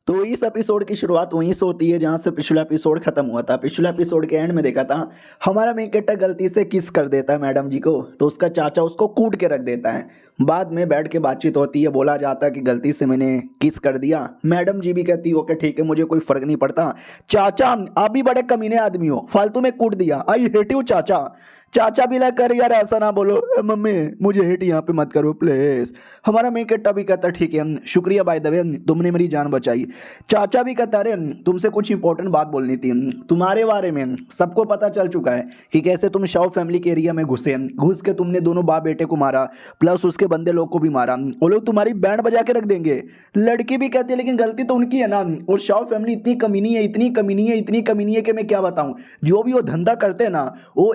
तो इस एपिसोड की शुरुआत वहीं से होती है जहां से पिछला एपिसोड खत्म हुआ था। पिछला एपिसोड के एंड में देखा था हमारा मेन कैरेक्टर गलती से किस कर देता है मैडम जी को, तो उसका चाचा उसको कूट के रख देता है। बाद में बैठ के बातचीत होती है, बोला जाता है कि गलती से मैंने किस कर दिया। मैडम जी भी कहती है ओके ठीक है, मुझे कोई फर्क नहीं पड़ता। चाचा आप भी बड़े कमीने आदमी हो, फालतू में कूट दिया, आई हेट यू चाचा। चाचा भी लग कर यार ऐसा ना बोलो, मम्मी मुझे हेट यहाँ पे मत करो प्लीज। हमारा मेन कैरेक्टर भी कहता ठीक है शुक्रिया बाय द वे, तुमने मेरी जान बचाई। चाचा भी कहता अरे तुमसे कुछ इंपॉर्टेंट बात बोलनी थी, तुम्हारे बारे में सबको पता चल चुका है कि कैसे तुम शाओ फैमिली के एरिया में घुसे, घुस के तुमने दोनों बाप बेटे को मारा, प्लस उसके बंदे लोग को भी मारा। वो लोग तुम्हारी बैंड बजा के रख देंगे। लड़की भी कहती है लेकिन गलती तो उनकी है ना, और शाओ फैमिली इतनी कमीनी है, इतनी कमीनी है, इतनी कमीनी है कि मैं क्या बताऊं। जो भी वो धंधा करते हैं ना, वो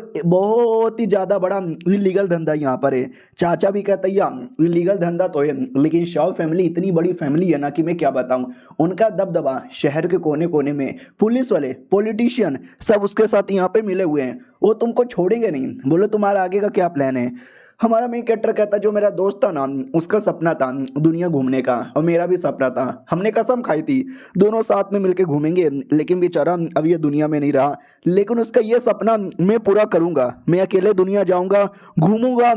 बहुत ही ज्यादा बड़ा इलीगल धंधा यहाँ पर है। चाचा भी कहता है यार इलीगल धंधा तो है, लेकिन शाओ फैमिली इतनी बड़ी फैमिली है ना कि मैं क्या बताऊं। उनका दबदबा शहर के कोने कोने में, पुलिस वाले पॉलिटिशियन सब उसके साथ यहाँ पे मिले हुए हैं। वो तुमको छोड़ेंगे नहीं। बोलो तुम्हारा आगे का क्या प्लान है। हमारा मेन कैरेक्टर कहता जो मेरा दोस्त था ना, उसका सपना था दुनिया घूमने का, और मेरा भी सपना था। हमने कसम खाई थी दोनों साथ में मिलके घूमेंगे, लेकिन बेचारा अब ये दुनिया में नहीं रहा। लेकिन उसका ये सपना मैं पूरा करूंगा। मैं अकेले दुनिया जाऊंगा, घूमूंगा,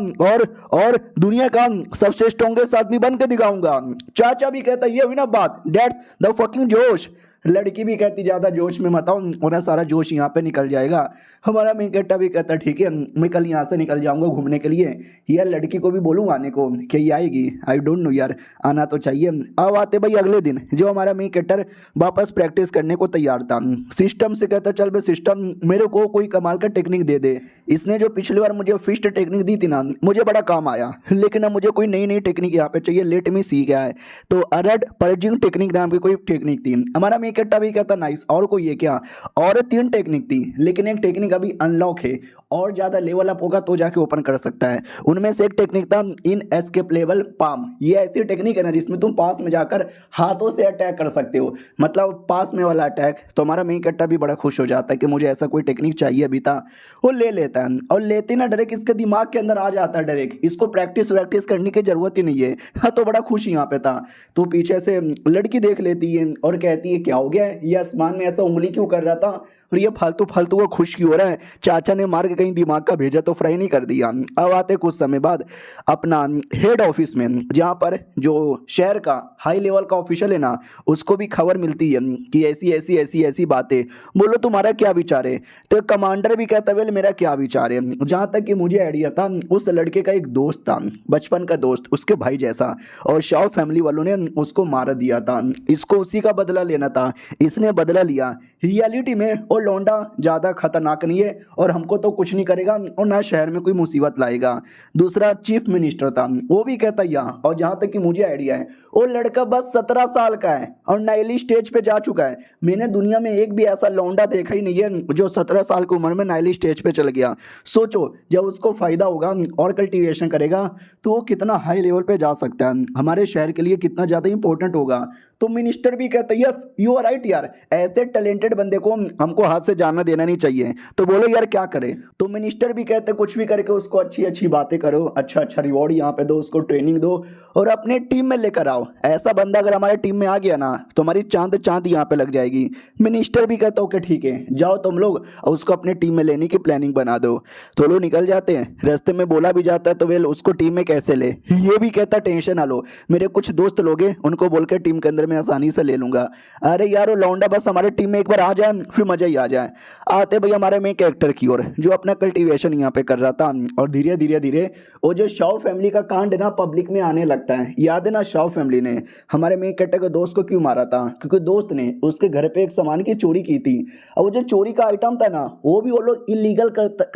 और दुनिया का सबसे स्ट्रॉन्गेस्ट आदमी बन के दिखाऊंगा। चाचा भी कहता ये हुई ना बात, दैट्स द फकिंग जोश। लड़की भी कहती ज्यादा जोश में मत आओ वरना सारा जोश यहाँ पे निकल जाएगा। हमारा मेन कैरेक्टर भी कहता ठीक है मैं कल यहाँ से निकल जाऊंगा घूमने के लिए। यार लड़की को भी बोलूँ आने को, क्या ये आएगी? आई डोंट नो यार, आना तो चाहिए। अब आते भाई अगले दिन, जो हमारा मेन कैरेक्टर वापस प्रैक्टिस करने को तैयार था। सिस्टम से कहता चल भाई सिस्टम मेरे को कोई कमाल का टेक्निक दे दे। इसने जो पिछली बार मुझे फिस्ट टेक्निक दी थी ना, मुझे बड़ा काम आया, लेकिन अब मुझे कोई नई नई टेक्निक यहाँ पे चाहिए, लेट मी सी क्या है। तो अरड पर्जिंग टेक्निक नाम की कोई टेक्निक थी। हमारा मेन कैरेक्टर भी कहता नाइस, और कोई है क्या? और 3 टेक्निक थी, लेकिन एक टेक्निक अभी अनलॉक है, और ज्यादा लेवल अप होगा तो जाके ओपन कर सकता है। उनमें से एक टेक्निक था इन एस्केपेबल पाम। ये ऐसी टेक्निक है ना जिसमें तुम पास में जाकर हाथों से अटैक कर सकते हो, मतलब पास में वाला अटैक। तो हमारा मेन कैरेक्टर भी बड़ा खुश हो जाता है कि मुझे ऐसा कोई टेक्निक चाहिए अभी था। वो ले लेता है, और लेते ना डायरेक्ट इसके दिमाग के अंदर आ जाता है डायरेक्ट, इसको प्रैक्टिस वैक्टिस करने की जरूरत ही नहीं है। हाँ तो बड़ा खुश यहाँ पे था। तो पीछे से लड़की देख लेती है और कहती है क्या हो गया है, ये आसमान में ऐसा उंगली क्यों कर रहा था, और ये फालतू फालतू को खुश क्यों हो रहा है? चाचा ने मार के कहीं दिमाग का भेजा तो फ्राई नहीं कर दिया। अब आते कुछ समय बाद अपना हेड ऑफिस में, जहाँ पर जो शहर का हाई लेवल का ऑफिशियल है ना, उसको भी खबर मिलती है कि ऐसी ऐसी ऐसी ऐसी बातें। बोलो तुम्हारा क्या विचार है? तो कमांडर भी कहता है मेरा क्या विचार है, जहाँ तक कि मुझे आइडिया था उस लड़के का एक दोस्त था, बचपन का दोस्त, उसके भाई जैसा, और शाओ फैमिली वालों ने उसको मार दिया था। इसको उसी का बदला लेना था, इसने बदला लिया। रियलिटी में वो लौंडा ज़्यादा खतरनाक नहीं है, और हमको तो कुछ नहीं करेगा, और ना शहर में कोई मुसीबत लाएगा। दूसरा चीफ मिनिस्टर था, वो भी कहता यहाँ, और जहाँ तक कि मुझे आइडिया है वो लड़का बस 17 साल का है और नाइली स्टेज पे जा चुका है। मैंने दुनिया में एक भी ऐसा लौंडा देखा ही नहीं है जो 17 साल की उम्र में नाइली स्टेज पे चल गया। सोचो जब उसको फायदा होगा और कल्टीवेशन करेगा तो वो कितना हाई लेवल पे जा सकता है, हमारे शहर के लिए कितना ज़्यादा इंपॉर्टेंट होगा। तो मिनिस्टर भी कहते हैं यस यू आर राइट यार, ऐसे टैलेंटेड बंदे को हमको हाथ से जाना देना नहीं चाहिए। तो बोलो यार क्या करें? तो मिनिस्टर भी कहते कुछ भी करके उसको अच्छी अच्छी बातें करो, अच्छा अच्छा रिवॉर्ड यहाँ पे दो, उसको ट्रेनिंग दो, और अपने टीम में लेकर आओ। ऐसा बंदा अगर हमारे टीम में आ गया ना तो हमारी चांद चांद यहाँ पे लग जाएगी। मिनिस्टर भी कहता ओके ठीक है जाओ तुम लोग, और उसको अपने टीम में लेने की प्लानिंग बना दो। तो लोग निकल जाते हैं, रास्ते में बोला भी जाता है तो वे उसको टीम में कैसे ले। ये भी कहता टेंशन ना लो, मेरे कुछ दोस्त लोग हैं उनको बोल के टीम के अंदर मैं आसानी से ले लूंगा। अरे यार वो लौंडा बस हमारे टीम में एक बार आ जाए फिर मजा ही आ जाए। आते भाई हमारे मेन कैरेक्टर की ओर, जो अपना कल्टीवेशन यहाँ पे कर रहा था, और धीरे धीरे धीरे वो जो शाओ फैमिली का कांड है ना पब्लिक में आने लगता है। याद है ना शाओ फैमिली ने हमारे मेन कैरेक्टर के दोस्त को क्यों मारा था? क्योंकि दोस्त ने उसके घर पे एक सामान की चोरी की थी, और वो जो चोरी का आइटम था ना वो भी वो लोग इलीगल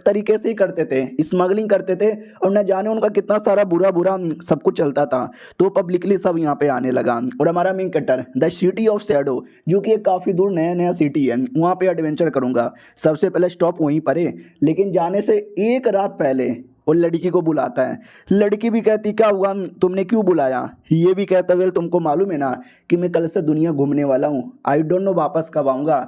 तरीके से ही करते थे, स्मगलिंग करते थे, और न जाने उनका कितना सारा बुरा बुरा सब कुछ चलता था। तो पब्लिकली सब यहाँ पे आने लगा। और हमारा main character the city of shadow, जो कि एक काफ़ी दूर नया नया सिटी है, वहाँ पे एडवेंचर करूँगा। सबसे पहले स्टॉप वहीं पर है, लेकिन जाने से एक रात पहले वो लड़की को बुलाता है। लड़की भी कहती क्या हुआ, तुमने क्यों बुलाया? ये भी कहता वेल तुमको मालूम है ना कि मैं कल से दुनिया घूमने वाला हूँ, आई डोंट नो वापस कब आऊँगा,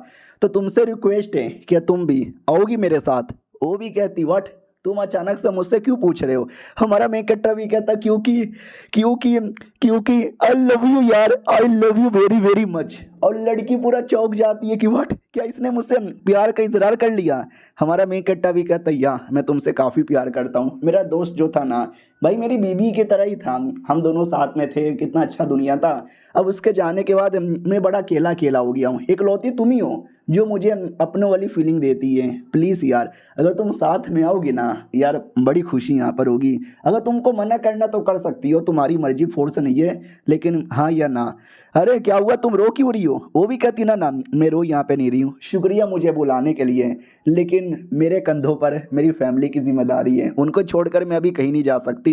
तो तुमसे रिक्वेस्ट है कि तुम भी आओगी मेरे साथ। वो भी कहती व्हाट, तुम अचानक से मुझसे क्यों पूछ रहे हो? हमारा मेन कैरेक्टर भी कहता क्योंकि क्योंकि क्योंकि आई लव यू यार, I love you very very much. और लड़की पूरा चौंक जाती है कि व्हाट, क्या इसने मुझसे प्यार का इजहार कर लिया। हमारा मेन कट्टा भी कहता है या मैं तुमसे काफ़ी प्यार करता हूँ। मेरा दोस्त जो था ना भाई मेरी बीबी की तरह ही था, हम दोनों साथ में थे, कितना अच्छा दुनिया था। अब उसके जाने के बाद मैं बड़ा अकेला अकेला हो गया हूँ। इकलौती तुम ही हो जो मुझे अपनों वाली फीलिंग देती है। प्लीज़ यार अगर तुम साथ में आओगी ना यार बड़ी खुशी यहाँ पर होगी। अगर तुमको मना करना तो कर सकती हो, तुम्हारी मर्जी, फोर्स नहीं है, लेकिन हाँ या ना। अरे क्या हुआ, तुम रो क्यों रही हो? वो भी कहती ना ना मैं रो यहाँ पे नहीं रही हूँ, शुक्रिया मुझे बुलाने के लिए, लेकिन मेरे कंधों पर मेरी फैमिली की जिम्मेदारी है, उनको छोड़कर मैं अभी कहीं नहीं जा सकती।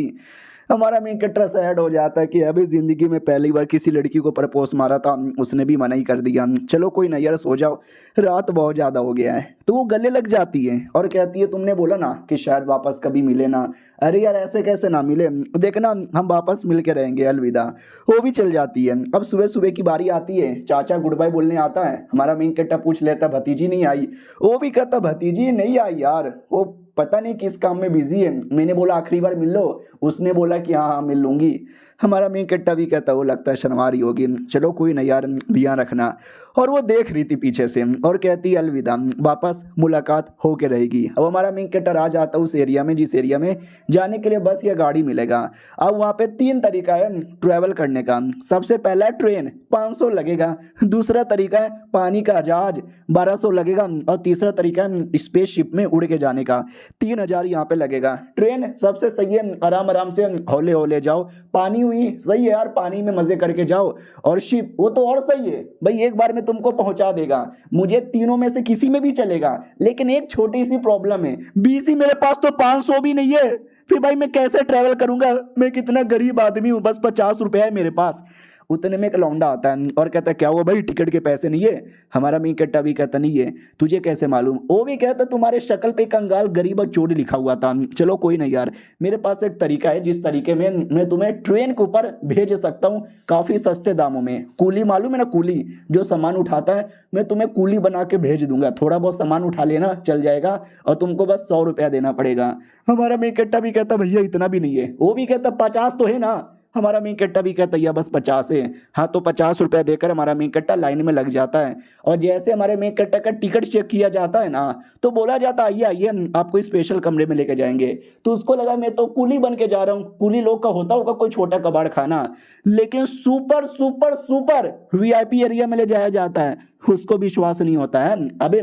हमारा मेन कैरेक्टर सैड हो जाता है कि अभी ज़िंदगी में पहली बार किसी लड़की को प्रपोज मारा था, उसने भी मना ही कर दिया। चलो कोई नहीं यार सो जाओ, रात बहुत ज़्यादा हो गया है। तो वो गले लग जाती है और कहती है तुमने बोला ना कि शायद वापस कभी मिले ना। अरे यार ऐसे कैसे ना मिले, देखना हम वापस मिल के रहेंगे, अलविदा। वो भी चल जाती है। अब सुबह सुबह की बारी आती है, चाचा गुड बाय बोलने आता है। हमारा मेन कैरेक्टर पूछ लेता भतीजी नहीं आई? वो भी कहता भतीजी नहीं आई यार, वो पता नहीं किस काम में बिजी है, मैंने बोला आखिरी बार मिल लो, उसने बोला कि हाँ हाँ मिल लूंगी। हमारा मेन कट्टा भी कहता वो लगता है शर्मा रही होगी, चलो कोई नहीं यार ध्यान रखना। और वो देख रही थी पीछे से और कहती अलविदा, वापस मुलाकात होके रहेगी। अब हमारा मेन कट्टर आ जाता उस एरिया में जिस एरिया में जाने के लिए बस या गाड़ी मिलेगा। अब वहाँ पे 3 तरीका है ट्रैवल करने का। सबसे पहला है ट्रेन, 500 लगेगा। दूसरा तरीका है पानी का जहाज, 1200 लगेगा। और तीसरा तरीका है स्पेसशिप में उड़ के जाने का, 3000 यहाँ पे लगेगा। ट्रेन सबसे सही है, आराम आराम से हौले हौले जाओ। पानी हुई सही है यार, पानी में मजे करके जाओ। और शिप वो तो और सही है भाई, एक बार में तुमको पहुंचा देगा। मुझे तीनों में से किसी में भी चलेगा, लेकिन एक छोटी सी प्रॉब्लम है, बीसी मेरे पास तो 500 भी नहीं है। फिर भाई मैं कैसे ट्रैवल करूंगा, मैं कितना गरीब आदमी हूँ, बस 50 रुपए है मेरे पास। उतने में एक लौंडा आता है और कहता है क्या हुआ भाई, टिकट के पैसे नहीं है? हमारा मी कट्टा भी कहता नहीं है। तुझे कैसे मालूम? वो भी कहता तुम्हारे शक्ल पे कंगाल गरीब और चोर लिखा हुआ था। चलो कोई नहीं यार, मेरे पास एक तरीका है जिस तरीके में मैं तुम्हें ट्रेन के ऊपर भेज सकता हूँ काफी सस्ते दामों में। कूली मालूम है ना, कूली जो सामान उठाता है, मैं तुम्हें कूली बना के भेज दूंगा। थोड़ा बहुत सामान उठा लेना, चल जाएगा, और तुमको बस 100 रुपया देना पड़ेगा। हमारा मी कट्टा भी कहता भैया इतना भी नहीं है। वो भी कहता 50 तो है ना? हमारा मेन कट्टा भी कहता है बस 50 है। हाँ तो 50 रुपया देकर हमारा मेन कट्टा लाइन में लग जाता है। और जैसे हमारे मेन कट्टा का टिकट चेक किया जाता है ना, तो बोला जाता है आइए आइए हम आपको स्पेशल कमरे में लेके जाएंगे। तो उसको लगा मैं तो कूली बन के जा रहा हूँ, कूली लोग का होता होगा कोई छोटा कबाड़ खाना, लेकिन super super super VIP area में ले जाया जाता है। उसको विश्वास नहीं होता है, अबे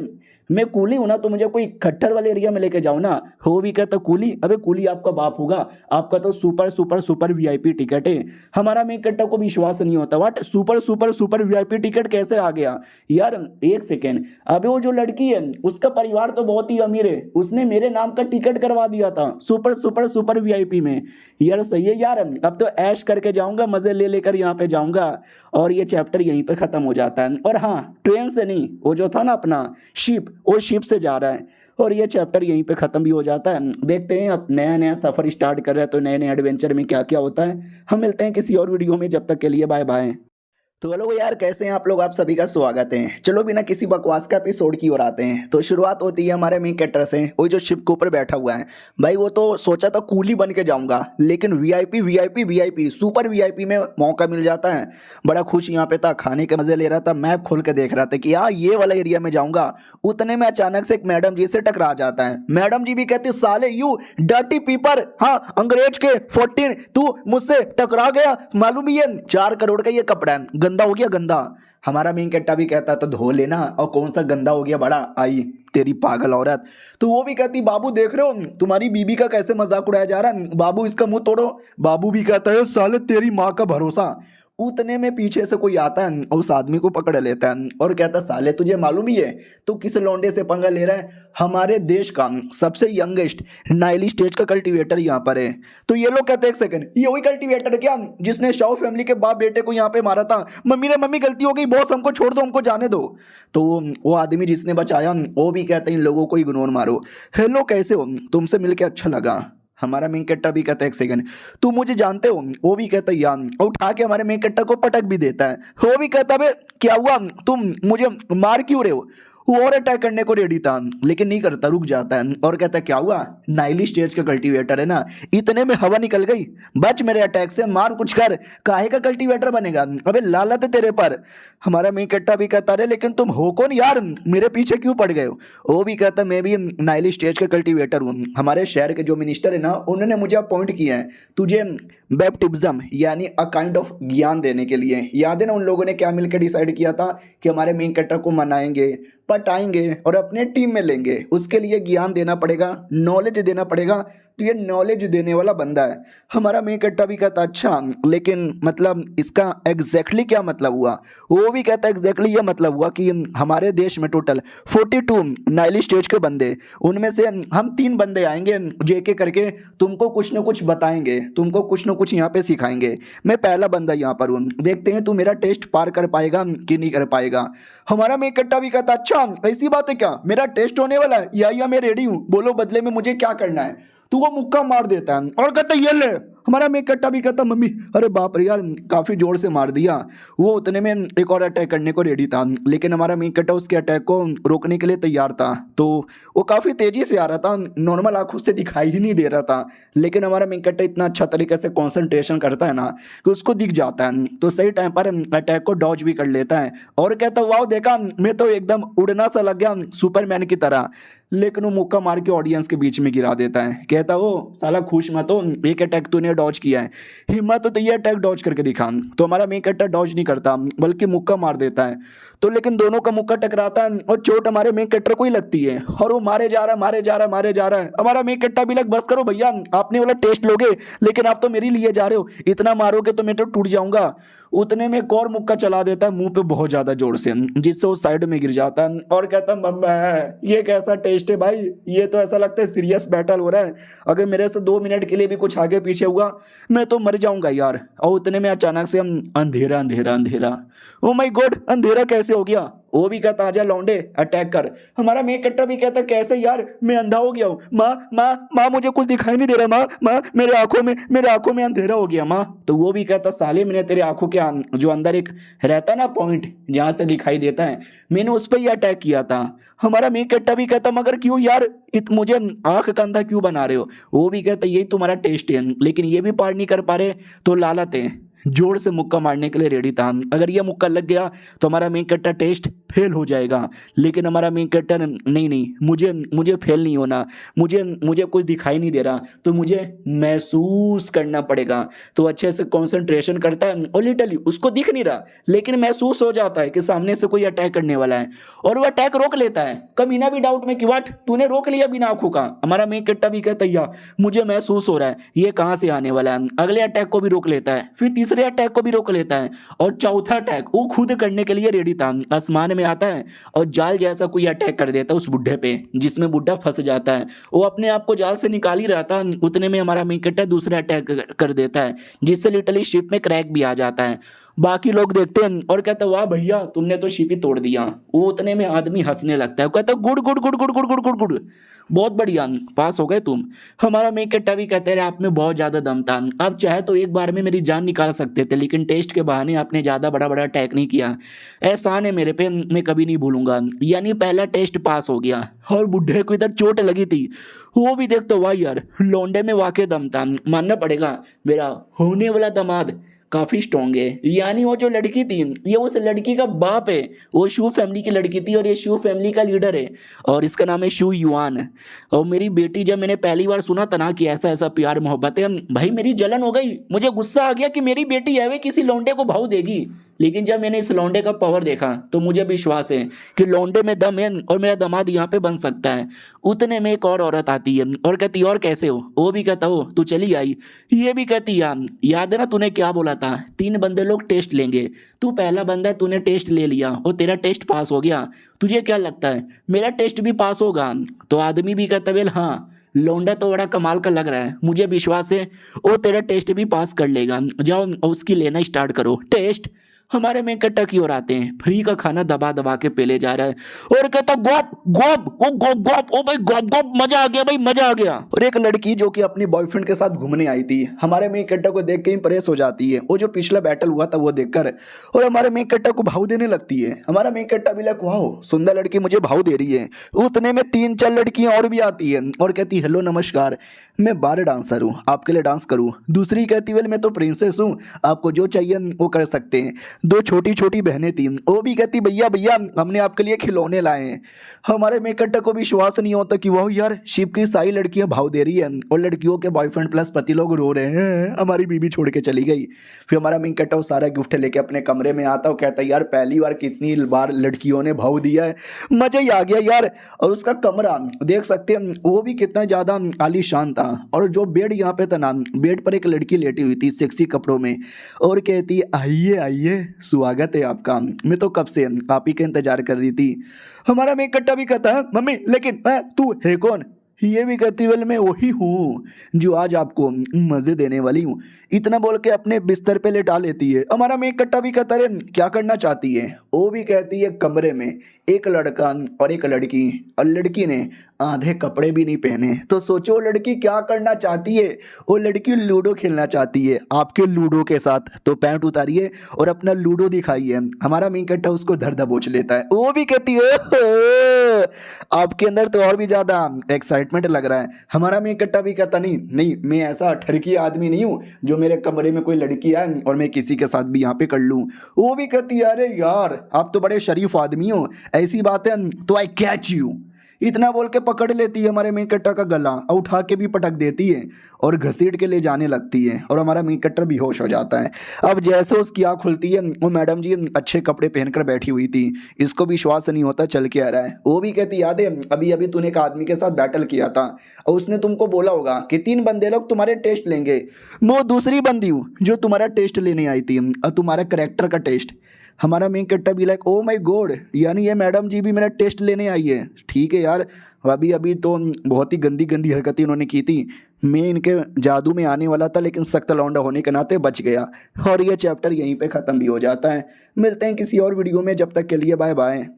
मैं कूली हूं ना, तो मुझे कोई खट्टर वाले एरिया में लेके जाओ ना। हो भी कहता कूली, अबे कूली आपका बाप होगा, आपका तो super super super VIP ticket है। हमारा मेन कट्टा को विश्वास नहीं होता, what super super super VIP ticket कैसे आ गया यार? एक सेकेंड, अबे वो जो लड़की है उसका परिवार तो बहुत ही अमीर है, उसने मेरे नाम का टिकट करवा दिया था सुपर सुपर सुपर वीआईपी में। यार सही है यार, अब तो ऐश करके जाऊंगा, मजे ले लेकर यहाँ पे जाऊंगा। और ये चैप्टर यहीं पे खत्म हो जाता है। और हाँ ट्रेन से नहीं, वो जो था ना अपना शिप, वो शिप से जा रहा है। और ये चैप्टर यहीं पे खत्म भी हो जाता है। देखते हैं अब नया नया सफर स्टार्ट कर रहे हैं तो नए नए एडवेंचर में क्या क्या होता है। हम मिलते हैं किसी और वीडियो में, जब तक के लिए बाय बाय। तो हेलो यार कैसे हैं आप लोग, आप सभी का स्वागत है। चलो बिना किसी बकवास का एपिसोड की ओर आते हैं। तो शुरुआत होती है हमारे मेन कैरेक्टर से, वही जो शिप के ऊपर बैठा हुआ है। भाई वो तो सोचा था कूली बन के जाऊंगा, लेकिन VIP VIP VIP super VIP में मौका मिल जाता है। बड़ा खुश यहाँ पे था, खाने के मजे ले रहा था, मैप खोल के देख रहा था कि हाँ ये वाला एरिया में जाऊंगा। उतने में अचानक से एक मैडम जी से टकरा जाता है। मैडम जी भी कहती साले यू डर्टी पीपर, हाँ अंग्रेज के 14, तू मुझसे टकरा गया, मालूम ही है 4 करोड़ का ये कपड़ा है, गंदा हो गया गंदा। हमारा मेन कट्टा भी कहता तो धो लेना, और कौन सा गंदा हो गया बड़ा, आई तेरी पागल औरत। तो वो भी कहती बाबू देख रहे हो तुम्हारी बीबी का कैसे मजाक उड़ाया जा रहा है, बाबू इसका मुंह तोड़ो। बाबू भी कहता है साले तेरी माँ का भरोसा। उतने में पीछे से कोई आता है और उस आदमी को पकड़ लेता है और कहता साले तुझे मालूम ही है तू किस लौंडे से पंगा ले रहा है, हमारे देश का सबसे यंगेस्ट नाइली स्टेज का कल्टीवेटर यहाँ पर है। तो ये लोग कहते हैं एक सेकंड, ये वही कल्टीवेटर है क्या जिसने शाह फैमिली के बाप बेटे को यहाँ पे मारा था? मम्मी गलती हो गई बॉस, हमको छोड़ दो, हमको जाने दो। तो वो आदमी जिसने बचाया वो भी कहते हैं इन लोगों को इग्नोर मारो। हेलो कैसे हो, तुमसे मिलकर अच्छा लगा। हमारा मेन कट्टा भी कहता है एक सेकंड, तुम मुझे जानते हो? वो भी कहता है यार, और उठा के हमारे मेन कट्टा को पटक भी देता है। वो भी कहता है क्या हुआ, तुम मुझे मार क्यों रहे हो? वो और अटैक करने को रेडी था लेकिन नहीं करता, रुक जाता है और कहता है क्या हुआ, नाइली स्टेज का कल्टीवेटर है ना, इतने में हवा निकल गई, बच मेरे अटैक से, मार कुछ कर, काहे का कल्टीवेटर बनेगा, अबे लालत है तेरे पर। हमारा मेन कट्टा भी कहता रहे लेकिन तुम हो कौन यार, मेरे पीछे क्यों पड़ गए हो। वो भी कहता मैं भी नाइली स्टेज का कल्टीवेटर हूँ, हमारे शहर के जो मिनिस्टर है ना उन्होंने मुझे अपॉइंट किया है तुझे बैप्टिज्म यानी अ काइंड ऑफ ज्ञान देने के लिए। याद है ना उन लोगों ने क्या मिलकर डिसाइड किया था कि हमारे मेन कट्टा को मनाएंगे, पटाएंगे और अपने टीम में लेंगे, उसके लिए ज्ञान देना पड़ेगा, नॉलेज देना पड़ेगा। तो ये नॉलेज देने वाला बंदा है। हमारा मेन कट्टा भी कहता अच्छा लेकिन मतलब इसका एग्जैक्टली क्या मतलब हुआ। वो भी कहता एग्जैक्टली ये मतलब हुआ कि हमारे देश में टोटल 42 नाइली स्टेज के बंदे, उनमें से हम 3 बंदे आएंगे जो एक एक करके तुमको कुछ न कुछ बताएंगे, तुमको कुछ न कुछ यहाँ पे सिखाएंगे। मैं पहला बंदा यहाँ पर हूँ, देखते हैं तू मेरा टेस्ट पार कर पाएगा कि नहीं कर पाएगा। हमारा मेन कट्टा भी कहता अच्छा ऐसी बात है क्या, मेरा टेस्ट होने वाला है, या मैं रेडी हूँ, बोलो बदले में मुझे क्या करना है। तो वो मुक्का मार देता है और कहता ये ले। हमारा मेन कट्टा भी कहता मम्मी अरे बाप रे यार काफ़ी जोर से मार दिया। वो उतने में एक और अटैक करने को रेडी था लेकिन हमारा मेन कट्टा उसके अटैक को रोकने के लिए तैयार था। तो वो काफ़ी तेज़ी से आ रहा था, नॉर्मल आँखों से दिखाई ही नहीं दे रहा था, लेकिन हमारा मेन कट्टा इतना अच्छा तरीके से कॉन्सेंट्रेशन करता है ना कि उसको दिख जाता है, तो सही टाइम पर अटैक को डॉज भी कर लेता है और कहता वाह देखा मैं तो एकदम उड़ना सा लग गया सुपरमैन की तरह। लेकिन वो मुक्का मार के ऑडियंस के बीच में गिरा देता है, कहता वो साला खुश मत हो, एक अटैक तूने डॉज किया है, हिम्मत तो ये अटैक डॉज करके दिखा। तो हमारा मेन कट्टा डॉज नहीं करता बल्कि मुक्का मार देता है। तो लेकिन दोनों का मुक्का टकराता है और चोट हमारे मेन कट्टर को ही लगती है और वो मारे जा रहा है मारे जा रहा है मारे जा रहा है। हमारा मेन कट्टा भी लग बस करो भैया, आपने वाला टेस्ट लोगे लेकिन आप तो मेरी लिए जा रहे हो, इतना मारोगे तो मैं तो टूट जाऊंगा। उतने में एक और मुक्का चला देता है मुंह पे बहुत ज्यादा जोर से, जिससे वो साइड में गिर जाता है और कहता मम्मा ये कैसा टेस्ट है भाई, ये तो ऐसा लगता है सीरियस बैटल हो रहा है, अगर मेरे से 2 मिनट के लिए भी कुछ आगे पीछे हुआ मैं तो मर जाऊंगा यार। और उतने में अचानक से हम अंधेरा अंधेरा अंधेरा, ओ माय गॉड अंधेरा कैसे हो गया। वो भी कहता आजा लौंडे अटैक कर। हमारा मेन कट्टा भी कहता कैसे यार मैं अंधा हो गया हूँ, माँ माँ माँ मुझे कुछ दिखाई नहीं दे रहा, माँ माँ मेरे आंखों में अंधेरा हो गया माँ। तो वो भी कहता साले मैंने तेरे आंखों के जो अंदर एक रहता है ना पॉइंट जहाँ से दिखाई देता है, मैंने उस पर ही अटैक किया था। हमारा मेन कट्टा भी कहता मगर क्यों यार मुझे आंख का अंधा क्यों बना रहे हो। वो भी कहता यही तुम्हारा टेस्ट है, लेकिन ये भी पार नहीं कर पा रहे तो लालत है। जोर से मुक्का मारने के लिए रेडी था, अगर ये मुक्का लग गया तो हमारा मेन कट्टर टेस्ट फेल हो जाएगा। लेकिन हमारा मेन कट्टर नहीं नहीं मुझे फेल नहीं होना, मुझे कुछ दिखाई नहीं दे रहा तो मुझे महसूस करना पड़ेगा। तो अच्छे से कंसंट्रेशन करता है और लिटरली उसको दिख नहीं रहा लेकिन महसूस हो जाता है कि सामने से कोई अटैक करने वाला है और वो अटैक रोक लेता है। कभी ना भी डाउट में कि वाट तूने रोक लिया बिना आंखों का। हमारा मेन कट्टा भी कहता है मुझे महसूस हो रहा है ये कहाँ से आने वाला है, अगले अटैक को भी रोक लेता है, फिर तीसरे अटैक को भी रोक लेता है और चौथा अटैक वो खुद करने के लिए रेडी था। आसमान में आता है और जाल जैसा कोई अटैक कर देता है उस बुढ़े पे, जिसमें बुढ़ा फंस जाता है। वो अपने आप को जाल से निकाल ही रहा था, उतने में हमारा मेन कट्टा दूसरा अटैक कर देता है जिससे लिटरली शिप में क्रैक भी आ जाता है। बाकी लोग देखते हैं और कहते हैं वाह भैया तुमने तो शिप ही तोड़ दिया। वो उतने में आदमी हंसने लगता है, कहता है good good good good good good good good, बहुत बढ़िया पास हो गए तुम। हमारा मेन कट्टा भी कहते हैं आप में बहुत ज़्यादा दम था, आप चाहे तो एक बार में मेरी जान निकाल सकते थे लेकिन टेस्ट के बहाने आपने ज़्यादा बड़ा बड़ा अटैक नहीं किया, एहसान है मेरे पे, मैं कभी नहीं भूलूंगा। यानी पहला टेस्ट पास हो गया और बुढ़े को इधर चोट लगी थी। वो भी देखते वाह यार लौंडे में वाकई दम था, मानना पड़ेगा मेरा होने वाला दामाद काफ़ी स्ट्रॉन्ग है। यानी वो जो लड़की थी ये उस लड़की का बाप है, वो शू फैमिली की लड़की थी और ये शू फैमिली का लीडर है और इसका नाम है शू युआन। और मेरी बेटी जब मैंने पहली बार सुना था ना कि ऐसा ऐसा प्यार मोहब्बत है, भाई मेरी जलन हो गई, मुझे गुस्सा आ गया कि मेरी बेटी है वे किसी लौंडे को भाव देगी। लेकिन जब मैंने इस लौंडे का पावर देखा तो मुझे विश्वास है कि लौंडे में दम है और मेरा दामाद यहाँ पे बन सकता है। उतने में एक और औरत आती है और कहती और कैसे हो। वो भी कहता हो तू चली आई। ये भी कहती याद है ना तूने क्या बोला था 3 बंदे लोग टेस्ट लेंगे, तू पहला बंदा है, तूने टेस्ट ले लिया और तेरा टेस्ट पास हो गया, तुझे क्या लगता है मेरा टेस्ट भी पास होगा। तो आदमी भी कहता वेल हाँ लौंडा तो बड़ा कमाल का लग रहा है, मुझे विश्वास है वो तेरा टेस्ट भी पास कर लेगा, जाओ उसकी लेना स्टार्ट करो टेस्ट। हमारे मेन कट्टा की ओर आते हैं, फ्री का खाना दबा दबा के पेले जा रहा है और कहता गोप गोप ओ गोप गोप ओ भाई गोप गोप, मजा आ गया भाई, मजा आ गया। और एक लड़की जो कि अपनी बॉयफ्रेंड के साथ घूमने आई थी, हमारे मेन कट्टा को देख के इंप्रेस हो जाती है, वो जो पिछला बैटल हुआ था वो देखकर, और हमारे मेन कट्टा को भाव देने लगती है। हमारा मेन कट्टा भी लाइक वाह सुंदर लड़की मुझे भाव दे रही है। उतने में 3-4 लड़कियां और भी आती है और कहती हेलो नमस्कार, मैं बार डांसर हूँ, आपके लिए डांस करूँ। दूसरी कहती वेल मैं तो प्रिंसेस हूँ, आपको जो चाहिए वो कर सकते हैं। 2 छोटी छोटी बहनें थी, वो भी कहती भैया भैया हमने आपके लिए खिलौने लाए हैं। हमारे मेकट्टा को विश्वास नहीं होता कि वाह यार शिप की सारी लड़कियां भाव दे रही है और लड़कियों के बॉयफ्रेंड प्लस पति लोग रो रहे हैं, हमारी बीबी छोड़ के चली गई। फिर हमारा मेकट्टा वो सारा गिफ्ट लेके अपने कमरे में आता और कहता है यार पहली बार कितनी बार लड़कियों ने भाव दिया है, मजा ही आ गया यार। और उसका कमरा देख सकते हैं वो भी कितना ज़्यादा आलीशान था, और जो बेड यहाँ पे था ना, बेड पर एक लड़की लेटी हुई थी सेक्सी कपड़ों में और कहती आइए आइए स्वागत है आपका, मैं तो कब से आप ही का इंतजार कर रही थी। हमारा मेकट्टा भी कहता है मम्मी लेकिन तू है कौन? ये भी कहती वेल मैं वही हूँ जो आज आपको मज़े देने वाली हूँ। इतना बोल के अपने बिस्तर पे लेटा लेती है। हमारा मेकट्टा भी कहता है क्या करना चाहती है? वो भी कहती है कमरे में एक लड़का और एक लड़की, और लड़की ने आधे कपड़े भी नहीं पहने। तो सोचो वो लड़की क्या करना चाहती है, वो लड़की लूडो खेलना चाहती है आपके लूडो के साथ। तो पैंट उतारिए और अपना लूडो दिखाइए। हमारा मेकट्टा उसको धर दबोच लेता है। वो भी कहती है आपके अंदर तो और भी ज़्यादा एक्साइटमेंट लग रहा है। हमारा मेकट्टा भी कहता नहीं नहीं मैं ऐसा ठरकी आदमी नहीं हूँ जो मेरे कमरे में कोई लड़की आए और मैं किसी के साथ भी यहाँ पे कर लूँ। वो भी कहती है अरे यार आप तो बड़े शरीफ आदमी हो, ऐसी बात है तो आई कैच यू। इतना बोल के पकड़ लेती है हमारे मेकट्टा का गला और उठा के भी पटक देती है और घसीट के ले जाने लगती है और हमारा मेकट्टा बेहोश हो जाता है। अब जैसे उसकी आँख खुलती है वो मैडम जी अच्छे कपड़े पहनकर बैठी हुई थी, इसको विश्वास नहीं होता चल के आ रहा है। वो भी कहती याद है अभी अभी तूने एक आदमी के साथ बैटल किया था और उसने तुमको बोला होगा कि 3 बंदे लोग तुम्हारे टेस्ट लेंगे, मैं वो दूसरी बंदी हूँ जो तुम्हारा टेस्ट लेने आई थी और तुम्हारा करेक्टर का टेस्ट। हमारा मेकट्टा भी लाइक ओ माय गॉड, यानी ये मैडम जी भी मेरा टेस्ट लेने आई है। ठीक है यार अभी अभी तो बहुत ही गंदी गंदी हरकतें उन्होंने की थी, मैं इनके जादू में आने वाला था लेकिन सख्त लौंडा होने के नाते बच गया। और ये चैप्टर यहीं पे ख़त्म भी हो जाता है। मिलते हैं किसी और वीडियो में, जब तक के लिए बाय बाय।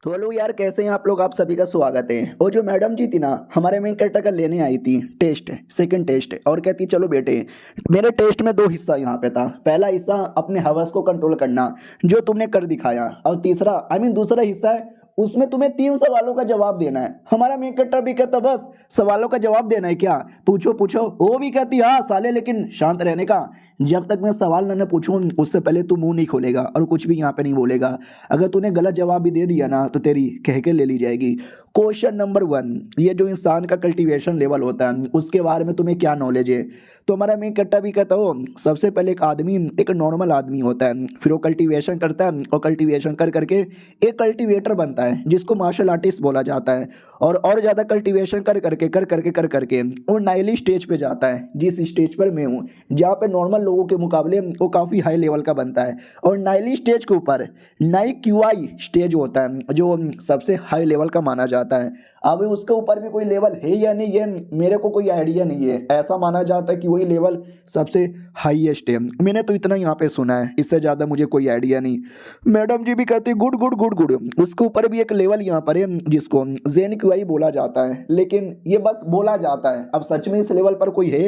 तो हेलो यार कैसे हैं आप लोग, आप सभी का स्वागत है। और जो मैडम जी थी ना हमारे मेन कैरेक्टर का लेने आई थी टेस्ट, सेकंड टेस्ट, और कहती चलो बेटे मेरे टेस्ट में 2 हिस्सा यहाँ पे था। पहला हिस्सा अपने हवस को कंट्रोल करना जो तुमने कर दिखाया, और तीसरा दूसरा हिस्सा है उसमें तुम्हें 3 सवालों का जवाब देना है। हमारा मेन कैरेक्टर भी कहता बस सवालों का जवाब देना है क्या, पूछो पूछो। वो भी कहती हाँ साले लेकिन शांत रहने का, जब तक मैं सवाल न पूछूं उससे पहले तू मुंह नहीं खोलेगा और कुछ भी यहाँ पे नहीं बोलेगा। अगर तूने गलत जवाब भी दे दिया ना तो तेरी कह के ले ली जाएगी। क्वेश्चन नंबर 1, ये जो इंसान का कल्टीवेशन लेवल होता है उसके बारे में तुम्हें क्या नॉलेज है? तो हमारा मेन कट्टा भी कहता हो सबसे पहले एक आदमी एक नॉर्मल आदमी होता है, फिर वो कल्टीवेशन करता है और कल्टीवेशन कर करके एक कल्टीवेटर बनता है जिसको मार्शल आर्टिस्ट बोला जाता है, और ज़्यादा कल्टीवेशन कर करके वो नाइली स्टेज पे जाता है, जिस स्टेज पर मैं हूँ जहाँ पे नॉर्मल लोगों के मुकाबले वो काफ़ी हाई लेवल का बनता है। और नाइली स्टेज के ऊपर नाई क्यूआई स्टेज होता है जो सबसे हाई लेवल का माना जाता है। अभी उसके ऊपर भी कोई लेवल है या नहीं ये मेरे को कोई आइडिया नहीं है, ऐसा माना जाता है कि वही लेवल सबसे हाईएस्ट है। मैंने तो इतना यहाँ पे सुना है, इससे ज़्यादा मुझे कोई आइडिया नहीं। मैडम जी भी कहती गुड गुड गुड गुड। उसके ऊपर भी एक लेवल यहाँ पर है जिसको जेन क्यूआई बोला जाता है, लेकिन ये बस बोला जाता है। अब सच में इस लेवल पर कोई है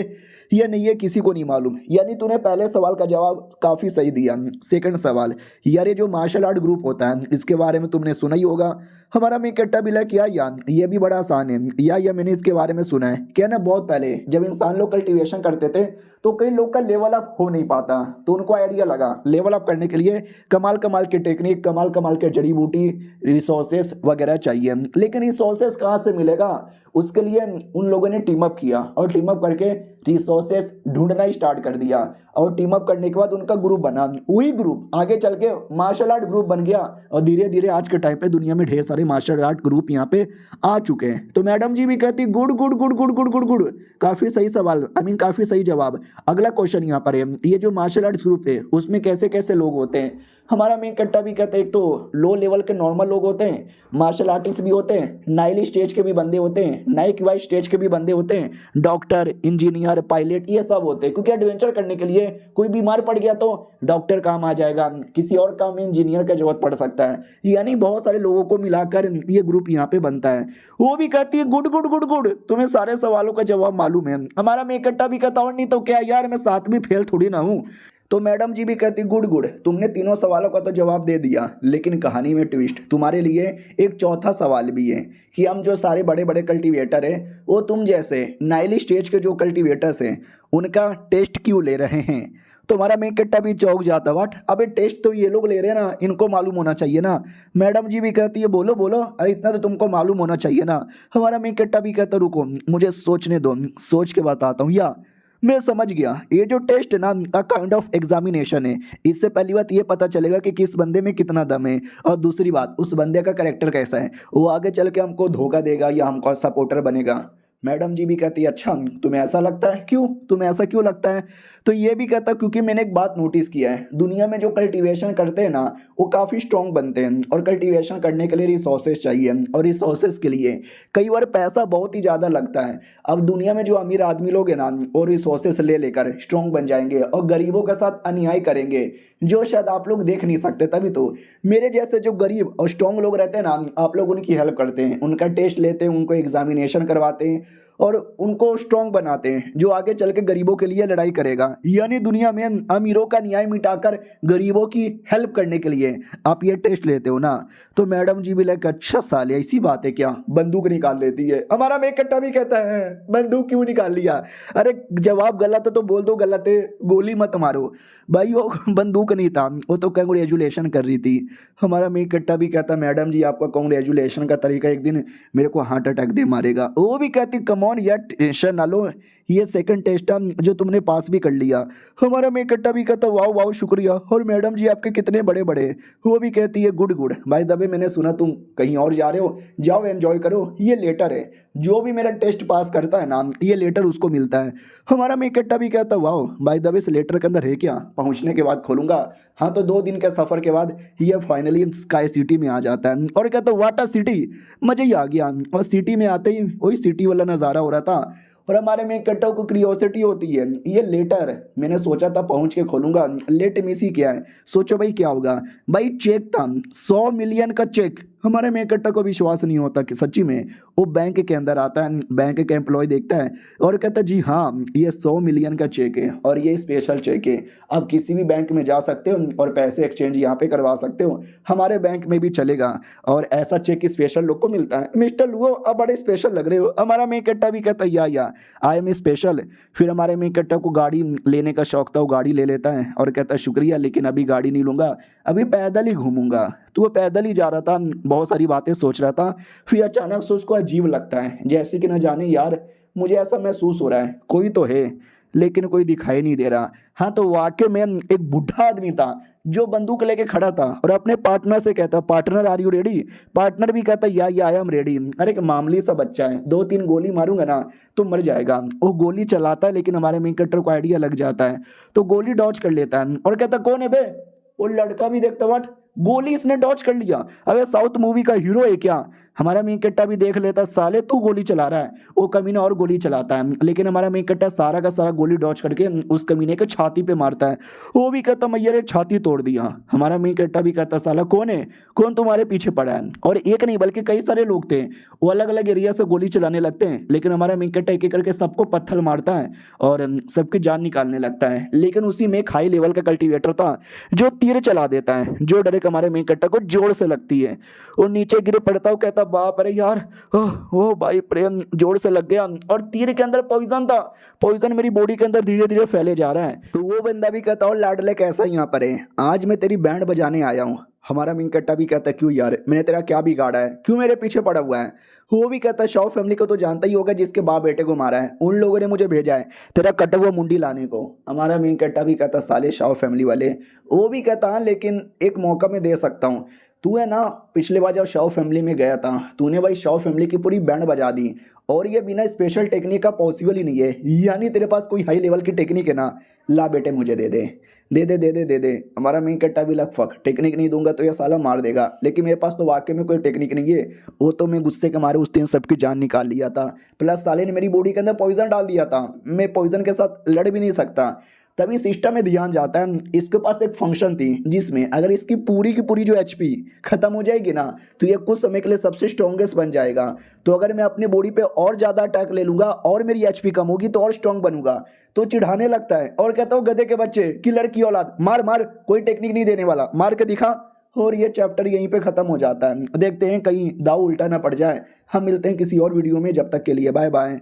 या नहीं है किसी को नहीं मालूम। यानी तूने पहले सवाल का जवाब काफ़ी सही दिया। सेकंड सवाल, यार ये जो मार्शल आर्ट ग्रुप होता है इसके बारे में तुमने सुना ही होगा। हमारा मेकट्टा भी लग किया यार ये भी बड़ा आसान है, या मैंने इसके बारे में सुना है। क्या ना बहुत पहले जब इंसान लोग कल्टीवेशन करते थे तो कई लोग का लेवल अप हो नहीं पाता, तो उनको आइडिया लगा लेवल अप करने के लिए कमाल कमाल के टेक्निक, कमाल कमाल के जड़ी बूटी, रिसोर्सेस वगैरह चाहिए। लेकिन रिसोर्सेस कहाँ से मिलेगा, उसके लिए उन लोगों ने टीम अप किया और टीम अप करके रिसोर्सेस ढूंढना ही स्टार्ट कर दिया। और टीम अप करने के बाद उनका ग्रुप बना, वही ग्रुप आगे चल के मार्शल आर्ट ग्रुप बन गया। और धीरे धीरे आज के टाइम पे दुनिया में ढेर सारे मार्शल आर्ट ग्रुप यहाँ पे आ चुके हैं। तो मैडम जी भी कहती good good good good good good good, काफ़ी सही सवाल, काफ़ी सही जवाब। अगला क्वेश्चन यहाँ पर है, ये जो मार्शल आर्ट्स ग्रुप है उसमें कैसे कैसे लोग होते हैं? हमारा मेन कट्टा भी कहते हैं एक तो लो लेवल के नॉर्मल लोग होते हैं, मार्शल आर्टिस्ट भी होते हैं, नाइली स्टेज के भी बंदे होते हैं, नाइक वाई स्टेज के भी बंदे होते हैं, डॉक्टर, इंजीनियर, पायलट, ये सब होते हैं। क्योंकि एडवेंचर करने के लिए कोई बीमार पड़ गया तो डॉक्टर काम आ जाएगा, किसी और काम में इंजीनियर का जरूरत पड़ सकता है, यानी बहुत सारे लोगों को मिलाकर ये ग्रुप यहाँ पे बनता है। वो भी कहती है गुड गुड गुड गुड, तुम्हें सारे सवालों का जवाब मालूम है। हमारा मेन कट्टा भी कहता और नहीं तो क्या यार, मैं 7वीं फेल थोड़ी ना हूँ। तो मैडम जी भी कहती गुड गुड, तुमने तीनों सवालों का तो जवाब दे दिया, लेकिन कहानी में ट्विस्ट, तुम्हारे लिए एक चौथा सवाल भी है कि हम जो सारे बड़े बड़े कल्टीवेटर हैं वो तुम जैसे नाइली स्टेज के जो कल्टीवेटर्स हैं उनका टेस्ट क्यों ले रहे हैं। तो हमारा मेन कट्टा भी चौंक जाता, व्हाट, अबे टेस्ट तो ये लोग ले रहे हैं ना, इनको मालूम होना चाहिए ना। मैडम जी भी कहती है बोलो बोलो, अरे इतना तो तुमको मालूम होना चाहिए ना। हमारा मेन कट्टा भी कहता रुको मुझे सोचने दो, सोच के बताता हूँ। या मैं समझ गया, ये जो टेस्ट है ना, अ काइंड ऑफ एग्जामिनेशन है। इससे पहली बात ये पता चलेगा कि किस बंदे में कितना दम है, और दूसरी बात उस बंदे का कैरेक्टर कैसा है, वो आगे चल के हमको धोखा देगा या हमको सपोर्टर बनेगा। मैडम जी भी कहती है अच्छा तुम्हें ऐसा लगता है, क्यों तुम्हें ऐसा क्यों लगता है। तो ये भी कहता क्योंकि मैंने एक बात नोटिस किया है, दुनिया में जो कल्टीवेशन करते हैं ना वो काफ़ी स्ट्रॉन्ग बनते हैं, और कल्टीवेशन करने के लिए रिसोर्सेज चाहिए, और रिसोर्सेज के लिए कई बार पैसा बहुत ही ज़्यादा लगता है। अब दुनिया में जो अमीर आदमी लोग हैं ना वो रिसोर्सेज ले लेकर स्ट्रॉन्ग बन जाएंगे और गरीबों के साथ अन्याय करेंगे, जो शायद आप लोग देख नहीं सकते। तभी तो मेरे जैसे जो गरीब और स्ट्रॉन्ग लोग रहते हैं ना, आप लोग उनकी हेल्प करते हैं, उनका टेस्ट लेते हैं, उनको एग्जामिनेशन करवाते हैं और उनको स्ट्रॉन्ग बनाते हैं, जो आगे चल के गरीबों के लिए लड़ाई करेगा। यानी दुनिया में अमीरों का न्याय मिटाकर गरीबों की हेल्प करने के लिए आप ये टेस्ट लेते हो ना। तो मैडम जी भी लगे अच्छा साले ऐसी बात है क्या, बंदूक निकाल लेती है। हमारा मेन कट्टा भी कहता है बंदूक क्यों निकाल लिया, अरे जवाब गलत है तो बोल दो गलत है, गोली मत मारो। भाई वो बंदूक नहीं था, वो तो कंग्रेचुलेशन कर रही थी। हमारा मेन कट्टा भी कहता मैडम जी आपका कंग्रेचुलेशन का तरीका एक दिन मेरे को हार्ट अटैक दे मारेगा। वो भी कहती कम ऑन यार टेंशन ना लो, ये सेकंड टेस्ट जो तुमने पास भी कर लिया। हमारा मेन कट्टा भी कहता वाओ वाओ शुक्रिया, और मैडम जी आपके कितने बड़े बड़े। वो भी कहती है गुड गुड, भाई दबे मैंने सुना तुम कहीं और जा रहे हो, जाओ एंजॉय करो, ये लेटर है, जो भी मेरा टेस्ट पास करता है ना ये लेटर उसको मिलता है। हमारा मेन कट्टा भी कहता वाओ भाई दबे इस लेटर के अंदर है क्या, पहुंचने के बाद खोलूंगा। हाँ तो 2 दिन के सफ़र के बाद ये फाइनली स्काई सिटी में आ जाता है, और कहता वाटर सिटी, मज़ा ही आ गया। और सिटी में आते ही वही सिटी वाला नज़ारा हो रहा था, और हमारे में कट्टा को क्रियोसिटी होती है, ये लेटर मैंने सोचा था पहुंच के खोलूंगा, लेट मी सी क्या है। सोचो भाई क्या होगा, भाई चेक था 100 मिलियन का चेक। हमारे में कट्टा को विश्वास नहीं होता कि सच्ची में वो बैंक के अंदर आता है, बैंक का एम्प्लॉय देखता है और कहता जी हाँ ये 100 मिलियन का चेक है और ये स्पेशल चेक है, आप किसी भी बैंक में जा सकते हो और पैसे एक्सचेंज यहाँ पे करवा सकते हो, हमारे बैंक में भी चलेगा, और ऐसा चेक स्पेशल लोग को मिलता है। मिस्टर लुओ अब बड़े स्पेशल लग रहे हो। हमारा मेन कट्टा भी कहता या आई एम स्पेशल। फिर हमारे मेन कट्टा को गाड़ी लेने का शौक था, वो गाड़ी ले लेता है और कहता है शुक्रिया लेकिन अभी गाड़ी नहीं लूँगा, अभी पैदल ही घूमूंगा। तो वो पैदल ही जा रहा था, बहुत सारी बातें सोच रहा था, फिर अचानक से उसको अजीब लगता है, जैसे कि न जाने यार मुझे ऐसा महसूस हो रहा है कोई तो है लेकिन कोई दिखाई नहीं दे रहा। हाँ तो वाकई में एक बूढ़ा आदमी था जो बंदूक लेके खड़ा था और अपने पार्टनर से कहता partner are you ready. Partner भी कहता या आई एम रेडी। अरे एक मामूली सा बच्चा है, 2-3 गोली मारूंगा ना तो मर जाएगा। वो गोली चलाता है लेकिन हमारे मेन कट्टर को आइडिया लग जाता है तो गोली डॉज कर लेता है और कहता कौन है बे। वो लड़का भी देखता व्हाट, गोली इसने डॉज कर लिया, अबे साउथ मूवी का हीरो है क्या। हमारा मेन कट्टा भी देख लेता साले तू गोली चला रहा है, वो कमीना और गोली चलाता है लेकिन हमारा मेन कट्टा सारा का सारा गोली डॉज करके उस कमीने के छाती पे मारता है। वो भी कहता मैया रे छाती तोड़ दिया। हमारा मेन कट्टा भी कहता साला कौन है, कौन तुम्हारे पीछे पड़ा है। और एक नहीं बल्कि कई सारे लोग थे, वो अलग अलग एरिया से गोली चलाने लगते हैं लेकिन हमारा मेन कट्टा एक एक करके सबको पत्थर मारता है और सबकी जान निकालने लगता है। लेकिन उसी में एक हाई लेवल का कल्टीवेटर था जो तीर चला देता है, जो डायरेक्ट हमारे मेन कट्टा को जोर से लगती है। वो नीचे गिर पड़ता है, कहता बाप अरे यार ओ भाई प्रेम जोर से लग गया और तीर के अंदर पॉइजन था, पॉइजन मेरी बॉडी के अंदर धीरे धीरे फैले जा रहा है। तो वो बंदा भी कहता और लाडले कैसा यहाँ पर है, आज मैं तेरी बैंड बजाने आया हूँ। हमारा मेन कट्टा भी कहता क्यों यार मैंने तेरा क्या बिगाड़ा है, क्यों मेरे पीछे पड़ा हुआ है। वो भी कहता शाह फैमिली को तो जानता ही होगा जिसके बाप बेटे को मारा है, उन लोगों ने मुझे भेजा है तेरा कटा हुआ मुंडी लाने को। हमारा मेन कट्टा भी कहता साले शाह फैमिली वाले। वो भी कहता लेकिन एक मौका मैं दे सकता हूँ, तू है ना, पिछले बार जब शाओ फैमिली में गया था तूने भाई शाओ फैमिली की पूरी बैंड बजा दी, और ये बिना स्पेशल टेक्निक का पॉसिबल ही नहीं है। यानी तेरे पास कोई हाई लेवल की टेक्निक है ना, ला बेटे मुझे दे दे, दे दे दे दे दे दे। हमारा मेन कट्टा भी लग फक, टेक्निक नहीं दूंगा तो ये साला मार देगा, लेकिन मेरे पास तो वाकई में कोई टेक्निक नहीं है। वो तो मैं गुस्से के मारे उस दिन सबकी जान निकाल लिया था, प्लस साले ने मेरी बॉडी के अंदर पॉइजन डाल दिया था, मैं पॉइजन के साथ लड़ भी नहीं सकता। तभी सिस्टम में ध्यान जाता है। इसके पास एक फंक्शन थी जिसमें अगर इसकी पूरी की पूरी जो एचपी खत्म हो जाएगी ना, तो ये कुछ समय के लिए सबसे स्ट्रॉन्गेस्ट बन जाएगा। तो अगर मैं अपनी बॉडी पे और ज़्यादा अटैक ले लूँगा और मेरी एचपी कम होगी तो और स्ट्रॉन्ग बनूंगा। तो चिढ़ाने लगता है और कहता हूँ गधे के बच्चे, किलर की औलाद, मार मार, कोई टेक्निक नहीं देने वाला, मार के दिखा। और ये चैप्टर यहीं पे ख़त्म हो जाता है। देखते हैं कहीं दाव उल्टा ना पड़ जाए। हम मिलते हैं किसी और वीडियो में, जब तक के लिए बाय बाय।